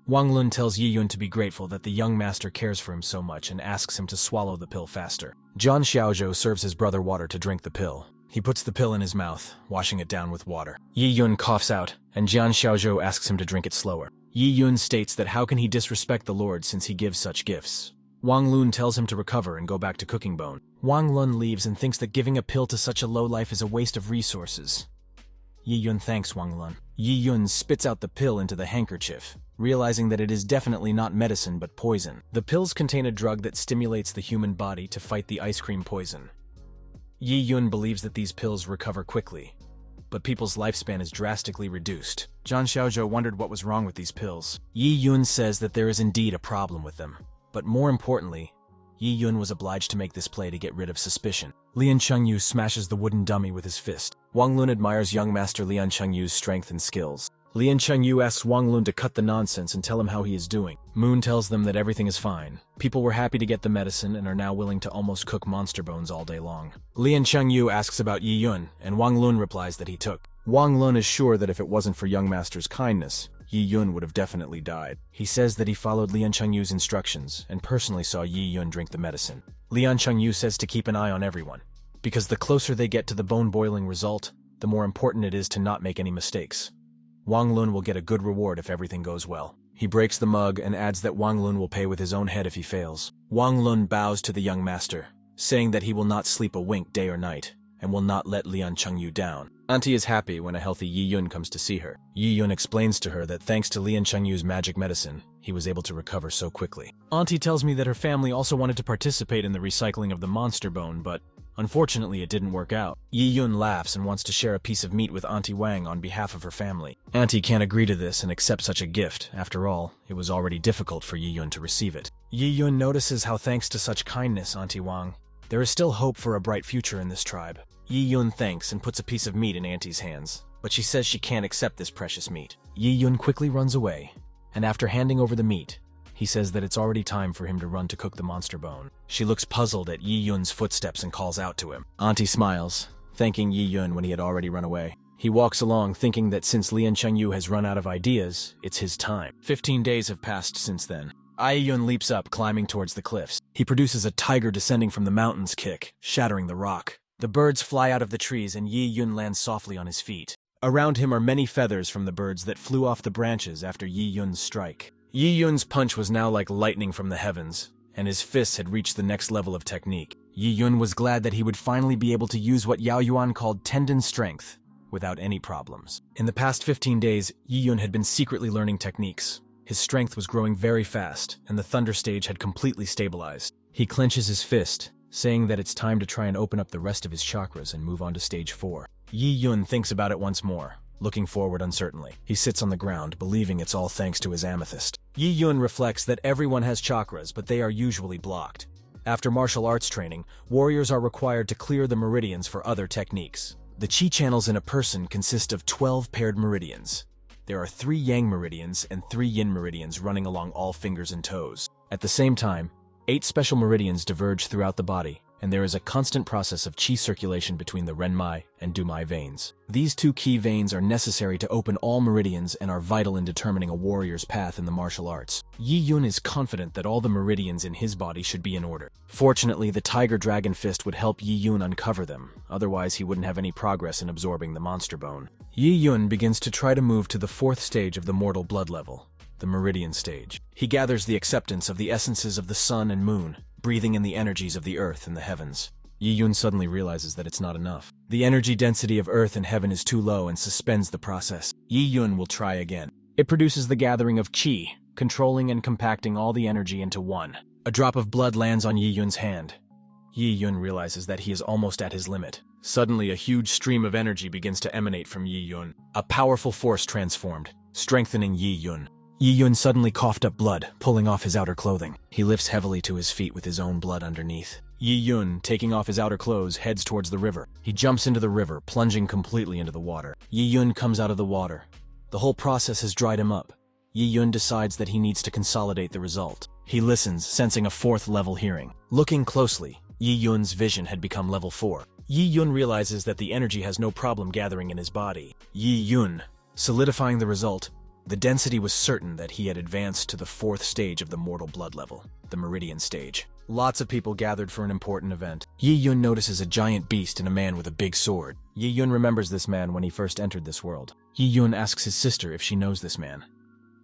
Wang Lun tells Yi Yun to be grateful that the young master cares for him so much and asks him to swallow the pill faster. Jian Xiaozhou serves his brother water to drink the pill. He puts the pill in his mouth, washing it down with water. Yi Yun coughs out, and Jian Xiaozhou asks him to drink it slower. Yi Yun states that how can he disrespect the Lord since he gives such gifts. Wang Lun tells him to recover and go back to cooking bone. Wang Lun leaves and thinks that giving a pill to such a lowlife is a waste of resources. Yi Yun thanks Wang Lun. Yi Yun spits out the pill into the handkerchief, realizing that it is definitely not medicine but poison. The pills contain a drug that stimulates the human body to fight the ice cream poison. Yi Yun believes that these pills recover quickly, but people's lifespan is drastically reduced. Jian Xiaozhou wondered what was wrong with these pills. Yi Yun says that there is indeed a problem with them, but more importantly, Yi Yun was obliged to make this play to get rid of suspicion. Lian Chengyu smashes the wooden dummy with his fist. Wang Lun admires young master Lian Chengyu's strength and skills. Lian Chengyu asks Wang Lun to cut the nonsense and tell him how he is doing. Moon tells them that everything is fine. People were happy to get the medicine and are now willing to almost cook monster bones all day long. Lian Chengyu asks about Yi Yun, and Wang Lun replies that he took. Wang Lun is sure that if it wasn't for young master's kindness, Yi Yun would have definitely died. He says that he followed Lian Chengyu's instructions and personally saw Yi Yun drink the medicine. Lian Chengyu says to keep an eye on everyone. because the closer they get to the bone-boiling result, the more important it is to not make any mistakes. Wang Lun will get a good reward if everything goes well. He breaks the mug and adds that Wang Lun will pay with his own head if he fails. Wang Lun bows to the young master, saying that he will not sleep a wink day or night, and will not let Lian Chengyu down. Auntie is happy when a healthy Yi Yun comes to see her. Yi Yun explains to her that thanks to Lian Chengyu's magic medicine, he was able to recover so quickly. Auntie tells me that her family also wanted to participate in the recycling of the monster bone, but unfortunately it didn't work out. Yi Yun laughs and wants to share a piece of meat with Auntie Wang on behalf of her family. Auntie can't agree to this and accept such a gift. After all, it was already difficult for Yi Yun to receive it. Yi Yun notices how thanks to such kindness, Auntie Wang, there is still hope for a bright future in this tribe. Yi Yun thanks and puts a piece of meat in Auntie's hands, but she says she can't accept this precious meat. Yi Yun quickly runs away, and after handing over the meat, he says that it's already time for him to run to cook the monster bone. She looks puzzled at Yi Yun's footsteps and calls out to him. Auntie smiles, thanking Yi Yun when he had already run away. He walks along thinking that since Lian Chengyu has run out of ideas, it's his time. 15 days have passed since then. Yi Yun leaps up, climbing towards the cliffs. He produces a tiger descending from the mountains kick, shattering the rock. The birds fly out of the trees and Yi Yun lands softly on his feet. Around him are many feathers from the birds that flew off the branches after Yi Yun's strike. Yi Yun's punch was now like lightning from the heavens, and his fists had reached the next level of technique. Yi Yun was glad that he would finally be able to use what Yao Yuan called tendon strength, without any problems. In the past 15 days, Yi Yun had been secretly learning techniques. His strength was growing very fast, and the thunder stage had completely stabilized. He clenches his fist, saying that it's time to try and open up the rest of his chakras and move on to stage 4. Yi Yun thinks about it once more, looking forward uncertainly. He sits on the ground, believing it's all thanks to his amethyst. Yi Yun reflects that everyone has chakras, but they are usually blocked. After martial arts training, warriors are required to clear the meridians for other techniques. The chi channels in a person consist of 12 paired meridians. There are 3 yang meridians and 3 yin meridians running along all fingers and toes. At the same time, 8 special meridians diverge throughout the body, and there is a constant process of qi circulation between the renmai and dumai veins. These 2 key veins are necessary to open all meridians and are vital in determining a warrior's path in the martial arts. Yi Yun is confident that all the meridians in his body should be in order. Fortunately, the Tiger Dragon Fist would help Yi Yun uncover them, otherwise he wouldn't have any progress in absorbing the monster bone. Yi Yun begins to try to move to the 4th stage of the mortal blood level, the meridian stage. He gathers the acceptance of the essences of the sun and moon, breathing in the energies of the earth and the heavens. Yi Yun suddenly realizes that it's not enough. The energy density of earth and heaven is too low and suspends the process. Yi Yun will try again. It produces the gathering of qi, controlling and compacting all the energy into one. A drop of blood lands on Yi Yun's hand. Yi Yun realizes that he is almost at his limit. Suddenly, a huge stream of energy begins to emanate from Yi Yun. A powerful force transformed, strengthening Yi Yun. Yi Yun suddenly coughed up blood, pulling off his outer clothing. He lifts heavily to his feet with his own blood underneath. Yi Yun, taking off his outer clothes, heads towards the river. He jumps into the river, plunging completely into the water. Yi Yun comes out of the water. The whole process has dried him up. Yi Yun decides that he needs to consolidate the result. He listens, sensing a 4th level hearing. Looking closely, Yi Yun's vision had become level 4. Yi Yun realizes that the energy has no problem gathering in his body. Yi Yun, solidifying the result, the density was certain that he had advanced to the 4th stage of the mortal blood level, the meridian stage. Lots of people gathered for an important event. Yi Yun notices a giant beast and a man with a big sword. Yi Yun remembers this man when he first entered this world. Yi Yun asks his sister if she knows this man.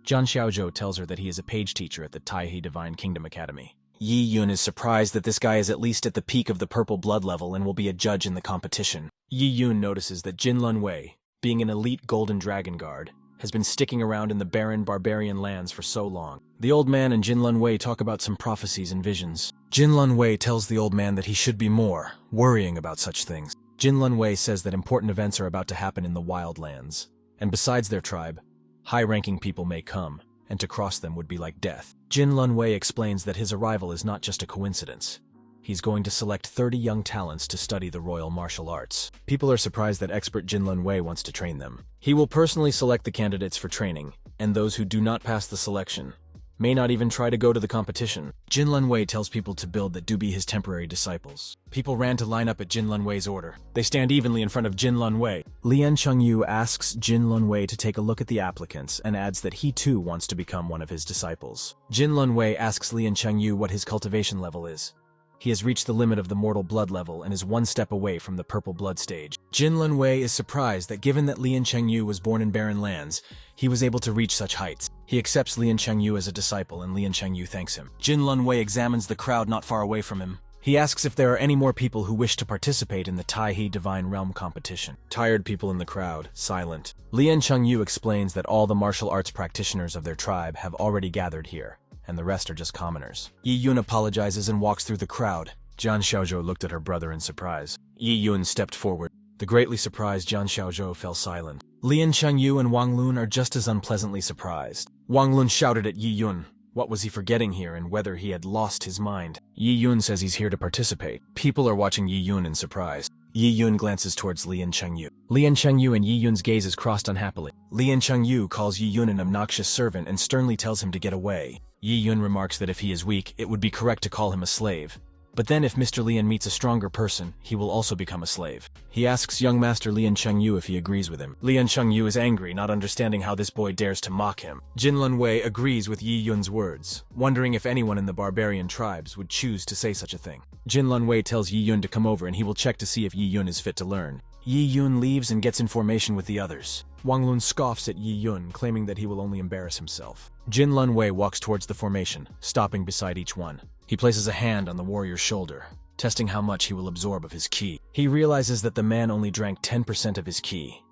Zhan Xiaozhou tells her that he is a page teacher at the Taihe Divine Kingdom Academy. Yi Yun is surprised that this guy is at least at the peak of the purple blood level and will be a judge in the competition. Yi Yun notices that Jin Lun Wei, being an elite golden dragon guard, has been sticking around in the barren barbarian lands for so long. The old man and Jin Lun Wei talk about some prophecies and visions. Jin Lun Wei tells the old man that he should be more worrying about such things. Jin Lun Wei says that important events are about to happen in the wild lands, and besides their tribe, high-ranking people may come, and to cross them would be like death. Jin Lun Wei explains that his arrival is not just a coincidence. He's going to select 30 young talents to study the royal martial arts. People are surprised that expert Jin Lun Wei wants to train them. He will personally select the candidates for training, and those who do not pass the selection may not even try to go to the competition. Jin Lun Wei tells people to build that do be his temporary disciples. People ran to line up at Jin Lun Wei's order. They stand evenly in front of Jin Lun Wei. Lian Chengyu asks Jin Lun Wei to take a look at the applicants and adds that he too wants to become one of his disciples. Jin Lun Wei asks Lian Chengyu what his cultivation level is. He has reached the limit of the mortal blood level and is one step away from the purple blood stage. Jin Lun Wei is surprised that given that Lian Chengyu was born in barren lands, he was able to reach such heights. He accepts Lian Chengyu as a disciple and Lian Chengyu thanks him. Jin Lun Wei examines the crowd not far away from him. He asks if there are any more people who wish to participate in the Taihe Divine Realm competition. Tired people in the crowd, silent. Lian Chengyu explains that all the martial arts practitioners of their tribe have already gathered here, and the rest are just commoners. Yi Yun apologizes and walks through the crowd. Jian Xiaozhou looked at her brother in surprise. Yi Yun stepped forward. The greatly surprised Jian Xiaozhou fell silent. Lian Chengyu and Wang Lun are just as unpleasantly surprised. Wang Lun shouted at Yi Yun. What was he forgetting here and whether he had lost his mind? Yi Yun says he's here to participate. People are watching Yi Yun in surprise. Yi Yun glances towards Lian Chengyu. Lian Chengyu and Yi Yun's gazes crossed unhappily. Lian Chengyu calls Yi Yun an obnoxious servant and sternly tells him to get away. Yi Yun remarks that if he is weak, it would be correct to call him a slave. But then if Mr. Lian meets a stronger person, he will also become a slave. He asks young master Lian Chengyu if he agrees with him. Lian Chengyu is angry, not understanding how this boy dares to mock him. Jin Lun Wei agrees with Yi Yun's words, wondering if anyone in the barbarian tribes would choose to say such a thing. Jin Lun Wei tells Yi Yun to come over and he will check to see if Yi Yun is fit to learn. Yi Yun leaves and gets in formation with the others. Wang Lun scoffs at Yi Yun, claiming that he will only embarrass himself. Jin Lun Wei walks towards the formation, stopping beside each one. He places a hand on the warrior's shoulder, testing how much he will absorb of his ki. He realizes that the man only drank 10% of his ki.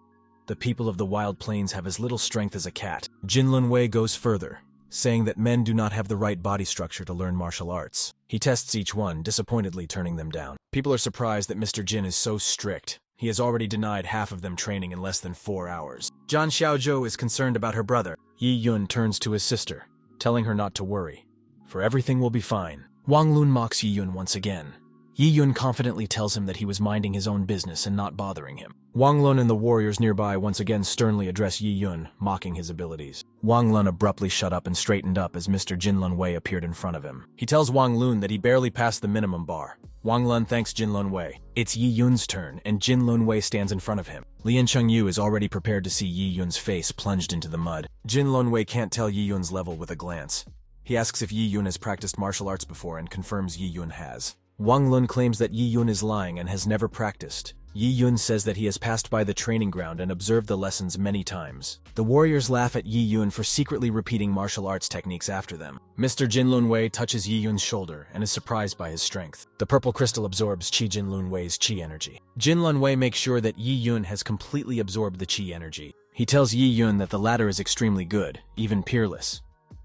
The people of the wild plains have as little strength as a cat. Jin Lun Wei goes further, saying that men do not have the right body structure to learn martial arts. He tests each one, disappointedly turning them down. People are surprised that Mr. Jin is so strict. He has already denied half of them training in less than 4 hours. Jian Xiaozhou is concerned about her brother. Yi Yun turns to his sister, telling her not to worry, for everything will be fine. Wang Lun mocks Yi Yun once again. Yi Yun confidently tells him that he was minding his own business and not bothering him. Wang Lun and the warriors nearby once again sternly address Yi Yun, mocking his abilities. Wang Lun abruptly shut up and straightened up as Mr. Jin Lun Wei appeared in front of him. He tells Wang Lun that he barely passed the minimum bar. Wang Lun thanks Jin Lun Wei. It's Yi Yun's turn, and Jin Lun Wei stands in front of him. Lian Chengyu is already prepared to see Yi Yun's face plunged into the mud. Jin Lun Wei can't tell Yi Yun's level with a glance. He asks if Yi Yun has practiced martial arts before and confirms Yi Yun has. Wang Lun claims that Yi Yun is lying and has never practiced. Yi Yun says that he has passed by the training ground and observed the lessons many times. The warriors laugh at Yi Yun for secretly repeating martial arts techniques after them. Mr. Jin Lun Wei touches Yi Yun's shoulder and is surprised by his strength. The purple crystal absorbs Jin Lun Wei's chi energy. Jin Lun Wei makes sure that Yi Yun has completely absorbed the chi energy. He tells Yi Yun that the latter is extremely good, even peerless.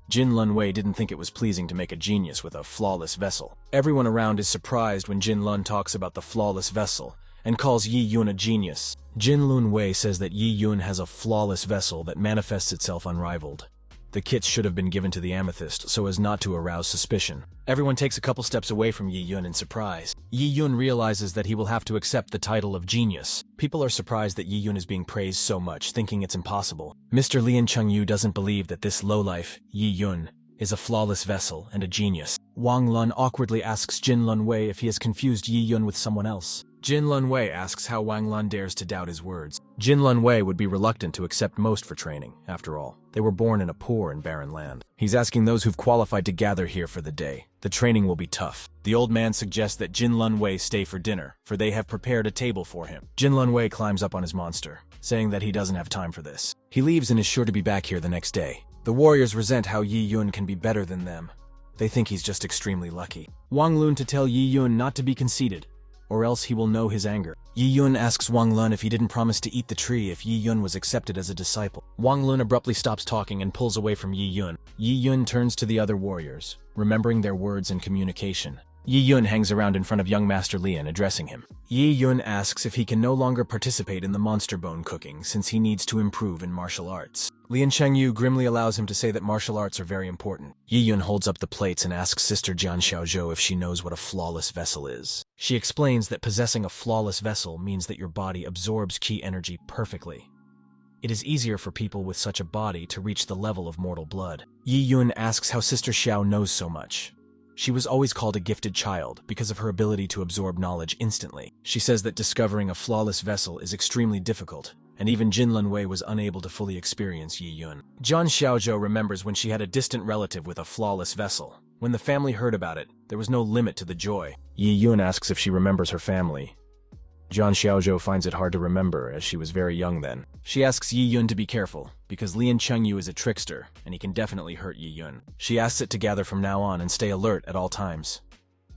Jin Lun Wei didn't think it was pleasing to make a genius with a flawless vessel. Everyone around is surprised when Jin Lun talks about the flawless vessel and calls Yi Yun a genius. Jin Lun Wei says that Yi Yun has a flawless vessel that manifests itself unrivaled. The kits should have been given to the amethyst so as not to arouse suspicion. Everyone takes a couple steps away from Yi Yun in surprise. Yi Yun realizes that he will have to accept the title of genius. People are surprised that Yi Yun is being praised so much, thinking it's impossible. Mr. Lian Chengyu doesn't believe that this lowlife, Yi Yun, is a flawless vessel and a genius. Wang Lun awkwardly asks Jin Lun Wei if he has confused Yi Yun with someone else. Jin Lun Wei asks how Wang Lun dares to doubt his words. Jin Lun Wei would be reluctant to accept most for training, after all. They were born in a poor and barren land. He's asking those who've qualified to gather here for the day. The training will be tough. The old man suggests that Jin Lun Wei stay for dinner, for they have prepared a table for him. Jin Lun Wei climbs up on his monster, saying that he doesn't have time for this. He leaves and is sure to be back here the next day. The warriors resent how Yi Yun can be better than them. They think he's just extremely lucky. Wang Lun to tell Yi Yun not to be conceited, or else he will know his anger. Yi Yun asks Wang Lun if he didn't promise to eat the tree if Yi Yun was accepted as a disciple. Wang Lun abruptly stops talking and pulls away from Yi Yun. Yi Yun turns to the other warriors, remembering their words and communication. Yi Yun hangs around in front of young Master Lian, addressing him. Yi Yun asks if he can no longer participate in the monster bone cooking since he needs to improve in martial arts. Lian Chengyu grimly allows him to say that martial arts are very important. Yi Yun holds up the plates and asks Sister Jian Xiaozhou if she knows what a flawless vessel is. She explains that possessing a flawless vessel means that your body absorbs ki energy perfectly. It is easier for people with such a body to reach the level of mortal blood. Yi Yun asks how Sister Xiao knows so much. She was always called a gifted child because of her ability to absorb knowledge instantly. She says that discovering a flawless vessel is extremely difficult, and even Jin Lun Wei was unable to fully experience Yi Yun. Jian Xiaozhou remembers when she had a distant relative with a flawless vessel. When the family heard about it, there was no limit to the joy. Yi Yun asks if she remembers her family. Jian Xiaozhou finds it hard to remember, as she was very young then. She asks Yi Yun to be careful, because Lian Chengyu is a trickster, and he can definitely hurt Yi Yun. She asks it to gather from now on and stay alert at all times.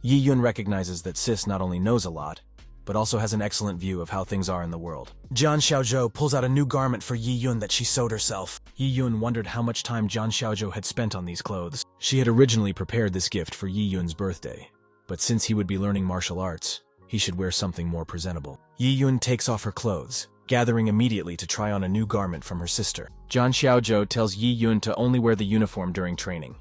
Yi Yun recognizes that Sis not only knows a lot, but also has an excellent view of how things are in the world. Jian Xiaozhou pulls out a new garment for Yi Yun that she sewed herself. Yi Yun wondered how much time Jian Xiaozhou had spent on these clothes. She had originally prepared this gift for Yi Yun's birthday, but since he would be learning martial arts, he should wear something more presentable. Yi Yun takes off her clothes, gathering immediately to try on a new garment from her sister. Jian Xiaozhou tells Yi Yun to only wear the uniform during training.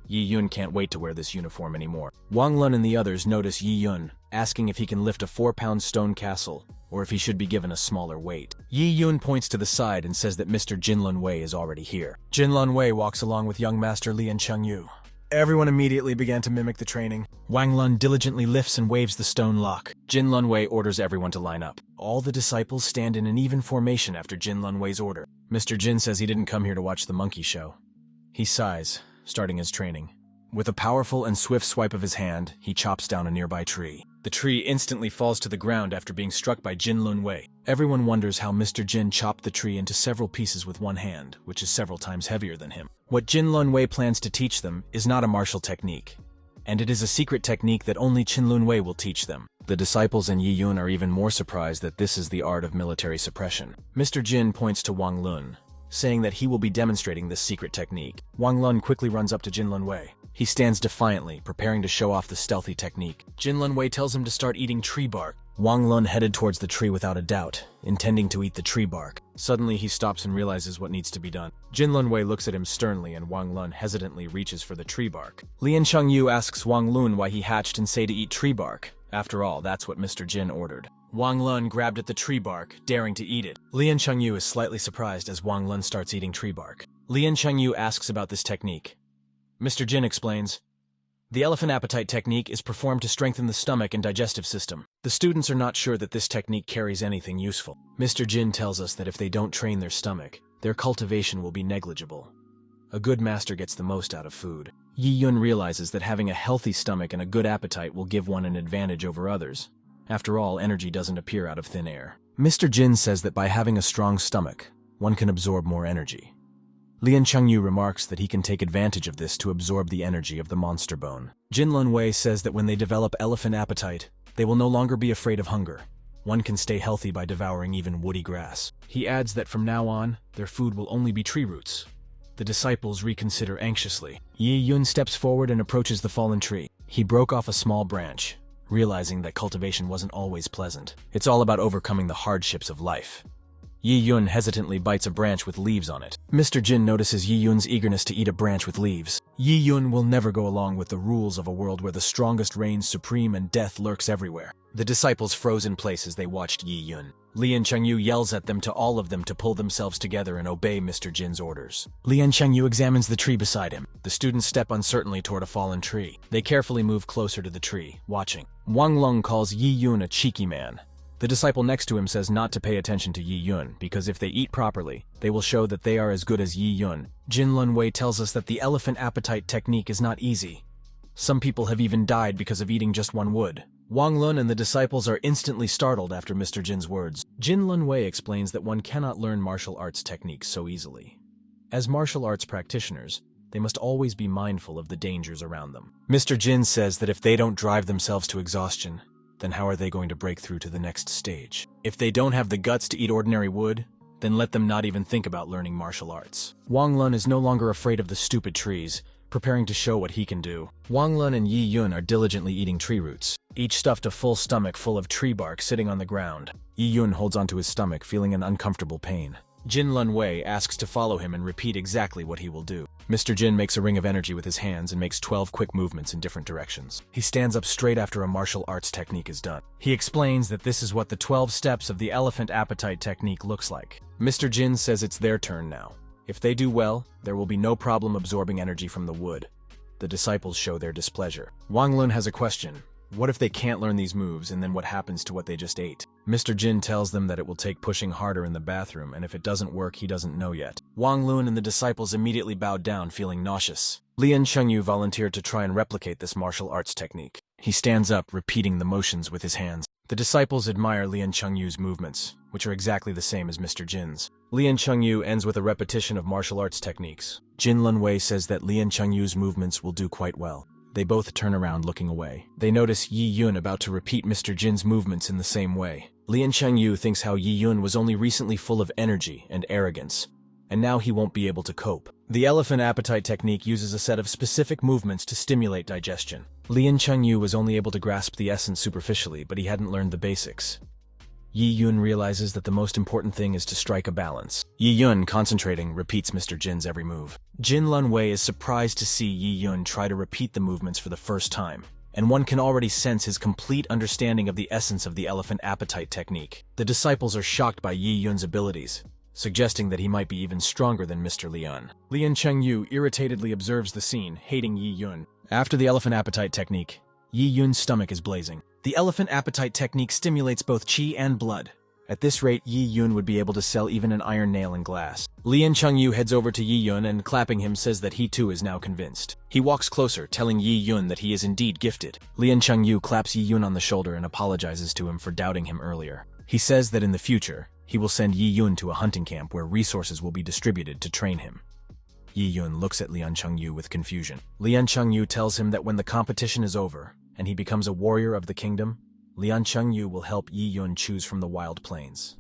Yi Yun can't wait to wear this uniform anymore. Wang Lun and the others notice Yi Yun, asking if he can lift a 4-pound stone castle, or if he should be given a smaller weight. Yi Yun points to the side and says that Mr. Jin Lun Wei is already here. Jin Lun Wei walks along with young master Lian Chengyu. Everyone immediately began to mimic the training. Wang Lun diligently lifts and waves the stone lock. Jin Lun Wei orders everyone to line up. All the disciples stand in an even formation after Jin Lun Wei's order. Mr. Jin says he didn't come here to watch the monkey show. He sighs, starting his training. With a powerful and swift swipe of his hand, he chops down a nearby tree. The tree instantly falls to the ground after being struck by Jin Lun Wei. Everyone wonders how Mr. Jin chopped the tree into several pieces with one hand, which is several times heavier than him. What Jin Lun Wei plans to teach them is not a martial technique, and it is a secret technique that only Qin Lun Wei will teach them. The disciples and Yi Yun are even more surprised that this is the art of military suppression. Mr. Jin points to Wang Lun, saying that he will be demonstrating this secret technique. Wang Lun quickly runs up to Jin Lun Wei. He stands defiantly, preparing to show off the stealthy technique. Jin Lun Wei tells him to start eating tree bark. Wang Lun headed towards the tree without a doubt, intending to eat the tree bark. Suddenly he stops and realizes what needs to be done. Jin Lun Wei looks at him sternly and Wang Lun hesitantly reaches for the tree bark. Lian Chengyu asks Wang Lun why he hatched and say to eat tree bark. After all, that's what Mr. Jin ordered. Wang Lun grabbed at the tree bark, daring to eat it. Lian Chengyu is slightly surprised as Wang Lun starts eating tree bark. Lian Chengyu asks about this technique. Mr. Jin explains, the elephant appetite technique is performed to strengthen the stomach and digestive system. The students are not sure that this technique carries anything useful. Mr. Jin tells us that if they don't train their stomach, their cultivation will be negligible. A good master gets the most out of food. Yi Yun realizes that having a healthy stomach and a good appetite will give one an advantage over others. After all, energy doesn't appear out of thin air. Mr. Jin says that by having a strong stomach, one can absorb more energy. Lian Chengyu remarks that he can take advantage of this to absorb the energy of the monster bone. Jin Lun Wei says that when they develop elephant appetite, they will no longer be afraid of hunger. One can stay healthy by devouring even woody grass. He adds that from now on, their food will only be tree roots. The disciples reconsider anxiously. Yi Yun steps forward and approaches the fallen tree. He broke off a small branch, realizing that cultivation wasn't always pleasant. It's all about overcoming the hardships of life. Yi Yun hesitantly bites a branch with leaves on it. Mr. Jin notices Yi Yun's eagerness to eat a branch with leaves. Yi Yun will never go along with the rules of a world where the strongest reigns supreme and death lurks everywhere. The disciples froze in place as they watched Yi Yun. Lian Chengyu yells at them to all of them to pull themselves together and obey Mr. Jin's orders. Lian Chengyu examines the tree beside him. The students step uncertainly toward a fallen tree. They carefully move closer to the tree, watching. Wang Lung calls Yi Yun a cheeky man. The disciple next to him says not to pay attention to Yi Yun, because if they eat properly, they will show that they are as good as Yi Yun. Jin Lun Wei tells us that the elephant appetite technique is not easy. Some people have even died because of eating just one wood. Wang Lun and the disciples are instantly startled after Mr. Jin's words. Jin Lun Wei explains that one cannot learn martial arts techniques so easily. As martial arts practitioners, they must always be mindful of the dangers around them. Mr. Jin says that if they don't drive themselves to exhaustion, then how are they going to break through to the next stage? If they don't have the guts to eat ordinary wood, then let them not even think about learning martial arts. Wang Lun is no longer afraid of the stupid trees, preparing to show what he can do. Wang Lun and Yi Yun are diligently eating tree roots, each stuffed a full stomach full of tree bark sitting on the ground. Yi Yun holds onto his stomach, feeling an uncomfortable pain. Jin Lun Wei asks to follow him and repeat exactly what he will do. Mr. Jin makes a ring of energy with his hands and makes 12 quick movements in different directions. He stands up straight after a martial arts technique is done. He explains that this is what the 12 steps of the elephant appetite technique looks like. Mr. Jin says it's their turn now. If they do well, there will be no problem absorbing energy from the wood. The disciples show their displeasure. Wang Lun has a question. What if they can't learn these moves, and then what happens to what they just ate? Mr. Jin tells them that it will take pushing harder in the bathroom, and if it doesn't work, he doesn't know yet. Wang Lun and the disciples immediately bowed down, feeling nauseous. Lian Chengyu volunteered to try and replicate this martial arts technique. He stands up, repeating the motions with his hands. The disciples admire Lian Chengyu's movements, which are exactly the same as Mr. Jin's. Lian Chengyu ends with a repetition of martial arts techniques. Jin Lunwei says that Lian Chengyu's movements will do quite well. They both turn around looking away. They notice Yi Yun about to repeat Mr. Jin's movements in the same way. Lian Chengyu thinks how Yi Yun was only recently full of energy and arrogance, and now he won't be able to cope. The elephant appetite technique uses a set of specific movements to stimulate digestion. Lian Chengyu was only able to grasp the essence superficially, but he hadn't learned the basics. Yi Yun realizes that the most important thing is to strike a balance. Yi Yun, concentrating, repeats Mr. Jin's every move. Jin Lunwei is surprised to see Yi Yun try to repeat the movements for the first time, and one can already sense his complete understanding of the essence of the elephant appetite technique. The disciples are shocked by Yi Yun's abilities, suggesting that he might be even stronger than Mr. Lian. Lian Chengyu irritatedly observes the scene, hating Yi Yun. After the elephant appetite technique, Yi Yun's stomach is blazing. The elephant appetite technique stimulates both qi and blood. At this rate, Yi Yun would be able to sell even an iron nail in glass. Lian Chengyu heads over to Yi Yun and, clapping him, says that he too is now convinced. He walks closer, telling Yi Yun that he is indeed gifted. Lian Chengyu claps Yi Yun on the shoulder and apologizes to him for doubting him earlier. He says that in the future, he will send Yi Yun to a hunting camp where resources will be distributed to train him. Yi Yun looks at Lian Chengyu with confusion. Lian Chengyu tells him that when the competition is over, and he becomes a warrior of the kingdom, Lian Chengyu will help Yi Yun choose from the wild plains.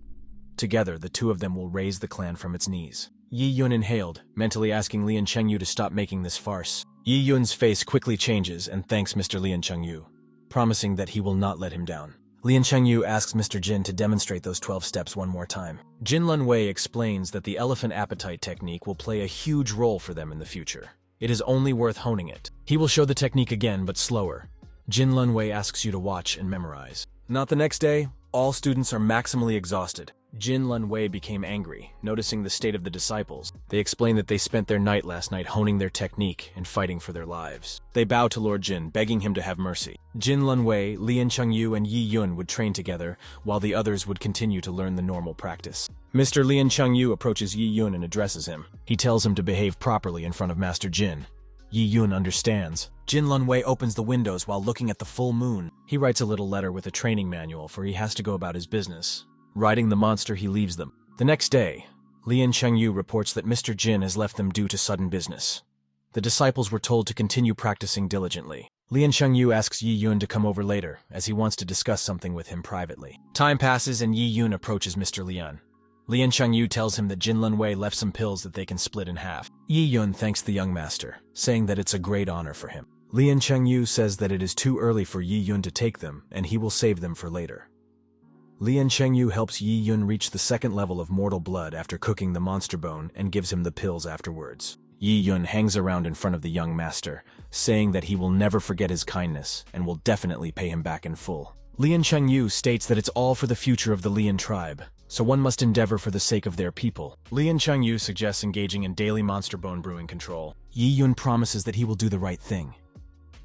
Together, the two of them will raise the clan from its knees. Yi Yun inhaled, mentally asking Lian Chengyu to stop making this farce. Yi Yun's face quickly changes and thanks Mr. Lian Chengyu, promising that he will not let him down. Lian Chengyu asks Mr. Jin to demonstrate those 12 steps one more time. Jin Lunwei explains that the elephant appetite technique will play a huge role for them in the future. It is only worth honing it. He will show the technique again, but slower. Jin Lunwei asks you to watch and memorize. Not the next day, all students are maximally exhausted. Jin Lunwei became angry, noticing the state of the disciples. They explain that they spent their night last night honing their technique and fighting for their lives. They bow to Lord Jin, begging him to have mercy. Jin Lunwei, Lian Chengyu, and Yi Yun would train together, while the others would continue to learn the normal practice. Mr. Lian Chengyu approaches Yi Yun and addresses him. He tells him to behave properly in front of Master Jin. Yi Yun understands. Jin Lunwei opens the windows while looking at the full moon. He writes a little letter with a training manual, for he has to go about his business. Riding the monster, he leaves them. The next day, Lian Chengyu reports that Mr. Jin has left them due to sudden business. The disciples were told to continue practicing diligently. Lian Chengyu asks Yi Yun to come over later, as he wants to discuss something with him privately. Time passes and Yi Yun approaches Mr. Lian. Lian Chengyu tells him that Jin Lunwei left some pills that they can split in half. Yi Yun thanks the young master, saying that it's a great honor for him. Lian Chengyu says that it is too early for Yi Yun to take them, and he will save them for later. Lian Chengyu helps Yi Yun reach the second level of mortal blood after cooking the monster bone and gives him the pills afterwards. Yi Yun hangs around in front of the young master, saying that he will never forget his kindness and will definitely pay him back in full. Lian Chengyu states that it's all for the future of the Lian tribe, so one must endeavor for the sake of their people. Lian Chengyu suggests engaging in daily monster bone brewing control. Yi Yun promises that he will do the right thing.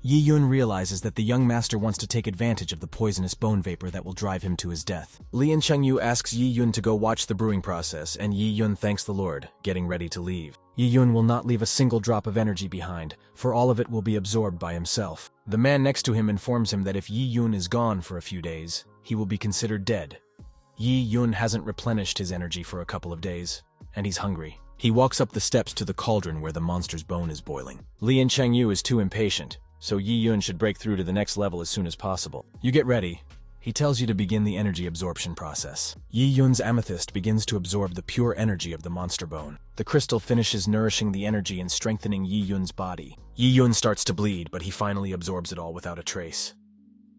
Yi Yun realizes that the young master wants to take advantage of the poisonous bone vapor that will drive him to his death. Lian Chengyu asks Yi Yun to go watch the brewing process, and Yi Yun thanks the Lord, getting ready to leave. Yi Yun will not leave a single drop of energy behind, for all of it will be absorbed by himself. The man next to him informs him that if Yi Yun is gone for a few days, he will be considered dead. Yi Yun hasn't replenished his energy for a couple of days, and he's hungry. He walks up the steps to the cauldron where the monster's bone is boiling. Lian Chengyu is too impatient, so Yi Yun should break through to the next level as soon as possible. You get ready. He tells you to begin the energy absorption process. Yi Yun's amethyst begins to absorb the pure energy of the monster bone. The crystal finishes nourishing the energy and strengthening Yi Yun's body. Yi Yun starts to bleed, but he finally absorbs it all without a trace.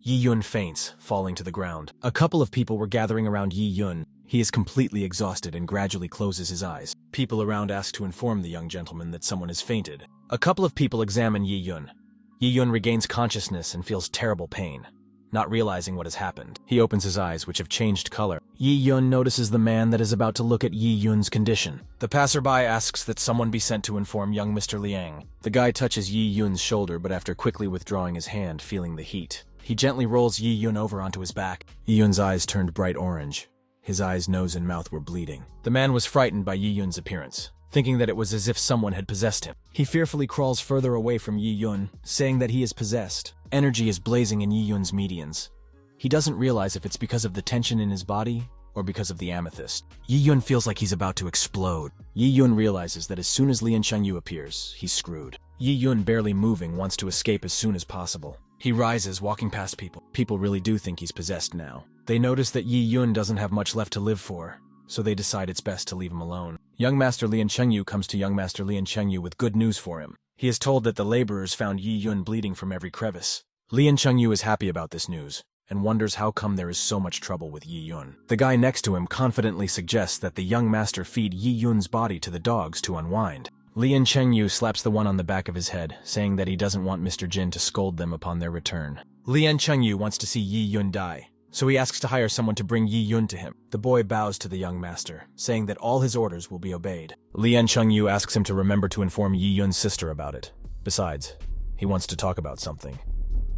Yi Yun faints, falling to the ground. A couple of people were gathering around Yi Yun. He is completely exhausted and gradually closes his eyes. People around ask to inform the young gentleman that someone has fainted. A couple of people examine Yi Yun. Yi Yun regains consciousness and feels terrible pain, not realizing what has happened. He opens his eyes, which have changed color. Yi Yun notices the man that is about to look at Yi Yun's condition. The passerby asks that someone be sent to inform young Mr. Liang. The guy touches Yi Yun's shoulder, but after quickly withdrawing his hand, feeling the heat, He gently rolls Yi Yun over onto his back. Yi Yun's eyes turned bright orange. His eyes, nose, and mouth were bleeding. The man was frightened by Yi Yun's appearance, thinking that it was as if someone had possessed him. He fearfully crawls further away from Yi Yun, saying that he is possessed. Energy is blazing in Yi Yun's medians. He doesn't realize if it's because of the tension in his body or because of the amethyst. Yi Yun feels like he's about to explode. Yi Yun realizes that as soon as Lian Chengyu appears, he's screwed. Yi Yun, barely moving, wants to escape as soon as possible. He rises, walking past people. People really do think he's possessed now. They notice that Yi Yun doesn't have much left to live for, so they decide it's best to leave him alone. Young Master Lian Chengyu comes to young Master Lian Chengyu with good news for him. He is told that the laborers found Yi Yun bleeding from every crevice. Lian Chengyu is happy about this news, and wonders how come there is so much trouble with Yi Yun. The guy next to him confidently suggests that the young master feed Yi Yun's body to the dogs to unwind. Lian Chengyu slaps the one on the back of his head, saying that he doesn't want Mr. Jin to scold them upon their return. Lian Chengyu wants to see Yi Yun die, so he asks to hire someone to bring Yi Yun to him. The boy bows to the young master, saying that all his orders will be obeyed. Lian Chengyu asks him to remember to inform Yi Yun's sister about it. Besides, he wants to talk about something.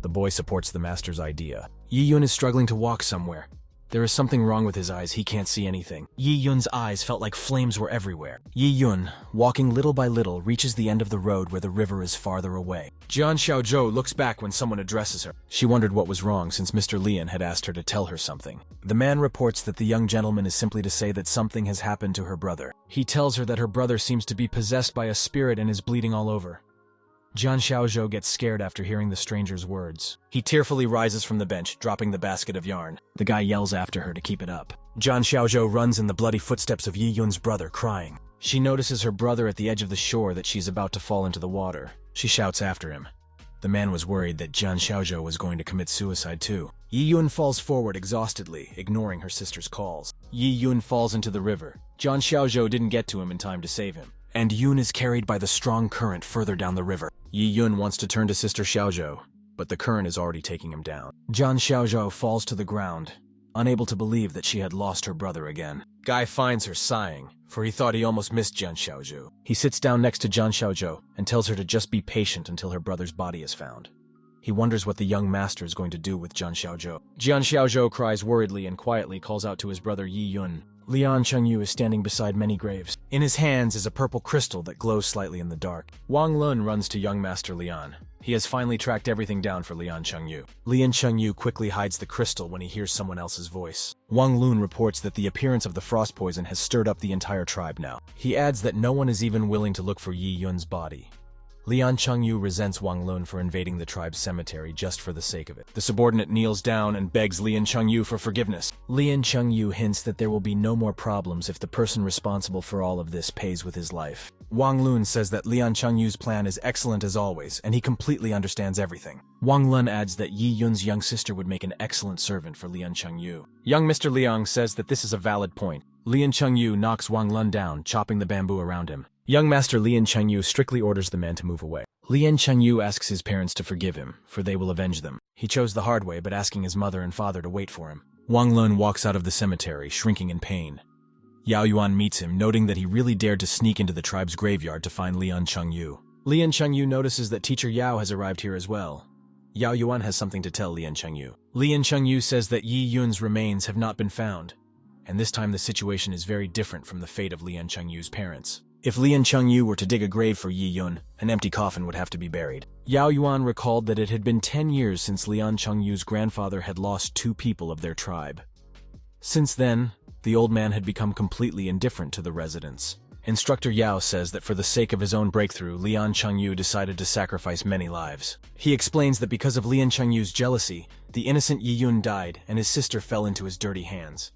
The boy supports the master's idea. Yi Yun is struggling to walk somewhere. There is something wrong with his eyes, he can't see anything. Yi Yun's eyes felt like flames were everywhere. Yi Yun, walking little by little, reaches the end of the road where the river is farther away. Jian Xiaozhou looks back when someone addresses her. She wondered what was wrong since Mr. Lian had asked her to tell her something. The man reports that the young gentleman is simply to say that something has happened to her brother. He tells her that her brother seems to be possessed by a spirit and is bleeding all over. Jian Xiaozhou gets scared after hearing the stranger's words. He tearfully rises from the bench, dropping the basket of yarn. The guy yells after her to keep it up. Jian Xiaozhou runs in the bloody footsteps of Yi Yun's brother, crying. She notices her brother at the edge of the shore that she's about to fall into the water. She shouts after him. The man was worried that Jian Xiaozhou was going to commit suicide too. Yi Yun falls forward exhaustedly, ignoring her sister's calls. Yi Yun falls into the river. Jian Xiaozhou didn't get to him in time to save him, and Yun is carried by the strong current further down the river. Yi Yun wants to turn to Sister Xiaozhou, but the current is already taking him down. Jian Xiaozhou falls to the ground, unable to believe that she had lost her brother again. Guy finds her sighing, for he thought he almost missed Jian Xiaozhou. He sits down next to Jian Xiaozhou and tells her to just be patient until her brother's body is found. He wonders what the young master is going to do with Jian Xiaozhou. Jian Xiaozhou cries worriedly and quietly calls out to his brother Yi Yun. Lian Chengyu is standing beside many graves. In his hands is a purple crystal that glows slightly in the dark. Wang Lun runs to young Master Lian. He has finally tracked everything down for Lian Chengyu. Lian Chengyu quickly hides the crystal when he hears someone else's voice. Wang Lun reports that the appearance of the frost poison has stirred up the entire tribe now. He adds that no one is even willing to look for Yi Yun's body. Lian Chengyu resents Wang Lun for invading the tribe's cemetery just for the sake of it. The subordinate kneels down and begs Lian Chengyu for forgiveness. Lian Chengyu hints that there will be no more problems if the person responsible for all of this pays with his life. Wang Lun says that Lian Chengyu's plan is excellent as always, and he completely understands everything. Wang Lun adds that Yi Yun's young sister would make an excellent servant for Lian Chengyu. Young Mr. Liang says that this is a valid point. Lian Chengyu knocks Wang Lun down, chopping the bamboo around him. Young Master Lian Chengyu strictly orders the man to move away. Lian Chengyu asks his parents to forgive him, for they will avenge them. He chose the hard way, but asking his mother and father to wait for him. Wang Lun walks out of the cemetery, shrinking in pain. Yao Yuan meets him, noting that he really dared to sneak into the tribe's graveyard to find Lian Chengyu. Lian Chengyu notices that Teacher Yao has arrived here as well. Yao Yuan has something to tell Lian Chengyu. Lian Chengyu says that Yi Yun's remains have not been found, and this time the situation is very different from the fate of Lian Chengyu's parents. If Lian Chengyu were to dig a grave for Yi Yun, an empty coffin would have to be buried. Yao Yuan recalled that it had been 10 years since Lian Chengyu's grandfather had lost 2 people of their tribe. Since then, the old man had become completely indifferent to the residents. Instructor Yao says that for the sake of his own breakthrough, Lian Chengyu decided to sacrifice many lives. He explains that because of Lian Chengyu's jealousy, the innocent Yi Yun died and his sister fell into his dirty hands.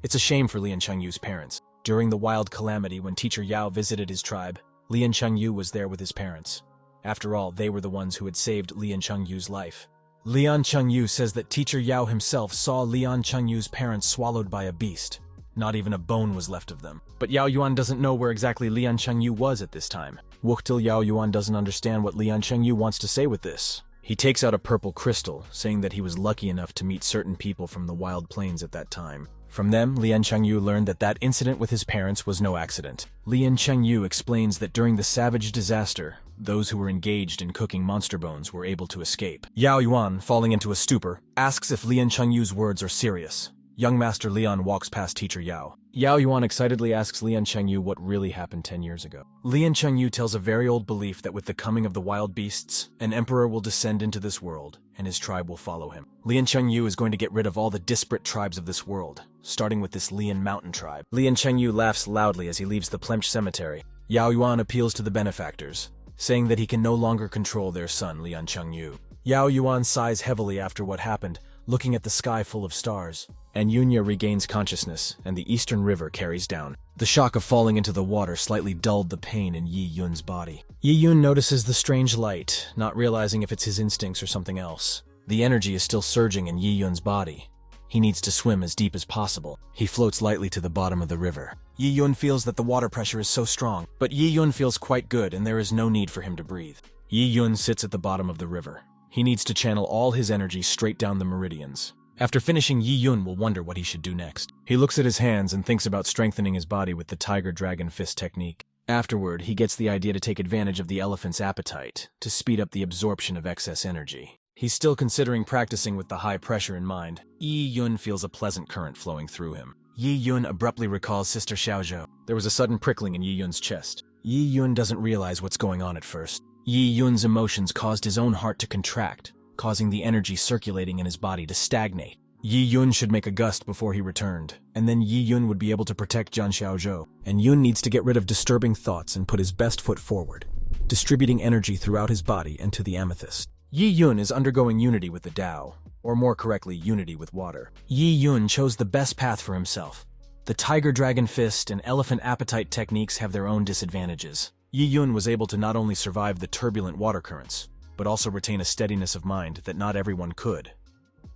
It's a shame for Lian Chengyu's parents. During the wild calamity when Teacher Yao visited his tribe, Lian Chengyu was there with his parents. After all, they were the ones who had saved Lian Chengyu's life. Lian Chengyu says that Teacher Yao himself saw Lian Chengyu's parents swallowed by a beast. Not even a bone was left of them. But Yao Yuan doesn't know where exactly Lian Chengyu was at this time. Wuktil Yao Yuan doesn't understand what Lian Chengyu wants to say with this. He takes out a purple crystal, saying that he was lucky enough to meet certain people from the wild plains at that time. From them, Lian Chengyu learned that incident with his parents was no accident. Lian Chengyu explains that during the savage disaster, those who were engaged in cooking monster bones were able to escape. Yao Yuan, falling into a stupor, asks if Lian Chengyu's words are serious. Young Master Lian walks past Teacher Yao. Yao Yuan excitedly asks Lian Chengyu what really happened 10 years ago. Lian Chengyu tells a very old belief that with the coming of the wild beasts, an emperor will descend into this world, and his tribe will follow him. Lian Chengyu is going to get rid of all the disparate tribes of this world, starting with this Lian mountain tribe. Lian Chengyu laughs loudly as he leaves the Plemch cemetery. Yao Yuan appeals to the benefactors, saying that he can no longer control their son, Lian Chengyu. Yao Yuan sighs heavily after what happened, looking at the sky full of stars. And Yunya regains consciousness, and the eastern river carries down. The shock of falling into the water slightly dulled the pain in Yi Yun's body. Yi Yun notices the strange light, not realizing if it's his instincts or something else. The energy is still surging in Yi Yun's body. He needs to swim as deep as possible. He floats lightly to the bottom of the river. Yi Yun feels that the water pressure is so strong, but Yi Yun feels quite good and there is no need for him to breathe. Yi Yun sits at the bottom of the river. He needs to channel all his energy straight down the meridians. After finishing, Yi Yun will wonder what he should do next. He looks at his hands and thinks about strengthening his body with the Tiger Dragon Fist technique. Afterward, he gets the idea to take advantage of the elephant's appetite to speed up the absorption of excess energy. He's still considering practicing with the high pressure in mind. Yi Yun feels a pleasant current flowing through him. Yi Yun abruptly recalls Sister Xiaozhou. There was a sudden prickling in Yi Yun's chest. Yi Yun doesn't realize what's going on at first. Yi Yun's emotions caused his own heart to contract, causing the energy circulating in his body to stagnate. Yi Yun should make a gust before he returned, and then Yi Yun would be able to protect Jian Xiaozhou. And Yun needs to get rid of disturbing thoughts and put his best foot forward, distributing energy throughout his body and to the amethyst. Yi Yun is undergoing unity with the Tao, or more correctly, unity with water. Yi Yun chose the best path for himself. The Tiger Dragon Fist and Elephant Appetite techniques have their own disadvantages. Yi Yun was able to not only survive the turbulent water currents, but also retain a steadiness of mind that not everyone could.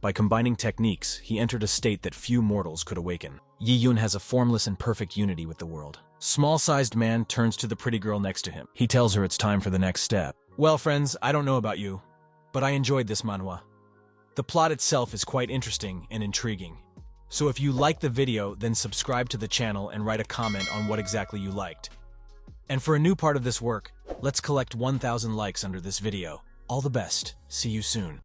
By combining techniques, he entered a state that few mortals could awaken. Yi Yun has a formless and perfect unity with the world. Small-sized man turns to the pretty girl next to him. He tells her it's time for the next step. Well, friends, I don't know about you, but I enjoyed this manhwa. The plot itself is quite interesting and intriguing. So if you liked the video, then subscribe to the channel and write a comment on what exactly you liked. And for a new part of this work, let's collect 1,000 likes under this video. All the best. See you soon.